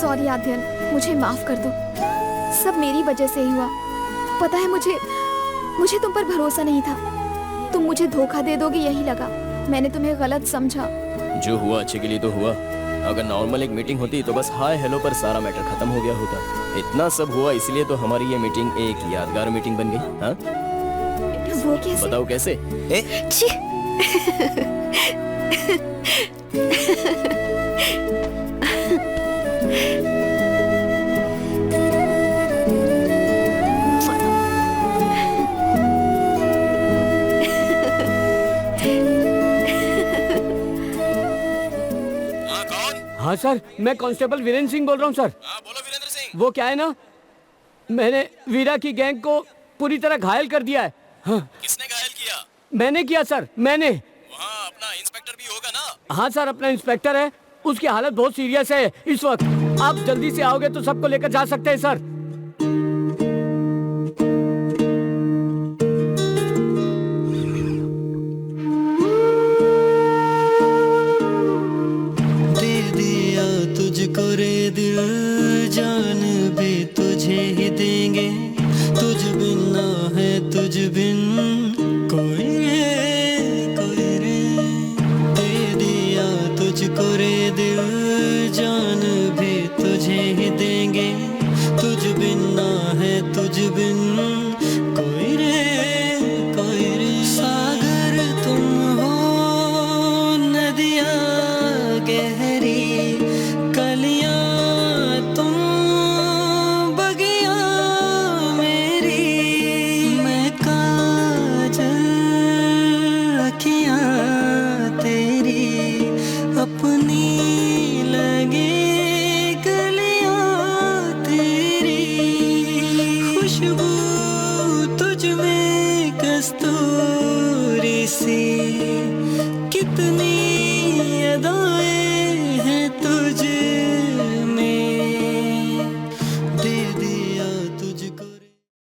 सॉरी आध्यन, मुझे माफ कर दो। सब मेरी वजह से ही हुआ। पता है मुझे तुम पर भरोसा नहीं था। तुम मुझे धोखा दे दोगे यही लगा। मैंने तुम्हें गलत समझा। जो हुआ अच्छे के लिए तो हुआ। अगर नॉर्मल एक मीटिंग होती तो बस हाय हेलो पर सारा मैटर खत्म हो गया होता। इतना सब हुआ इसलिए तो हमारी ये मीटिंग एक यादगार मीटिंग बन गई। हाँ वो कैसे? बताओ कैसे? छी। हाँ सर, मैं कांस्टेबल वीरेंद्र सिंह बोल रहा हूँ सर। हाँ बोलो वीरेंद्र सिंह। वो क्या है ना, मैंने वीरा की गैंग को पूरी तरह घायल कर दिया है। हाँ। किसने घायल किया? मैंने किया सर, मैंने। वहाँ अपना इंस्पेक्टर भी होगा ना? हाँ सर, अपना इंस्पेक्टर है। उसकी हालत बहुत सीरियस है इस वक्त। आप जल्दी से आओगे तो सबको लेकर जा सकते हैं सर। तुझको रे दिल, जान भी तुझे ही देंगे। तुझ बिन ना है तुझ बिन कोई रे। दे दिया तुझको रे दिल, जान भी तुझे ही देंगे। तुझ बिन ना है तुझ बिन कोई रे। सागर तुम हो, नदियाँ गहरी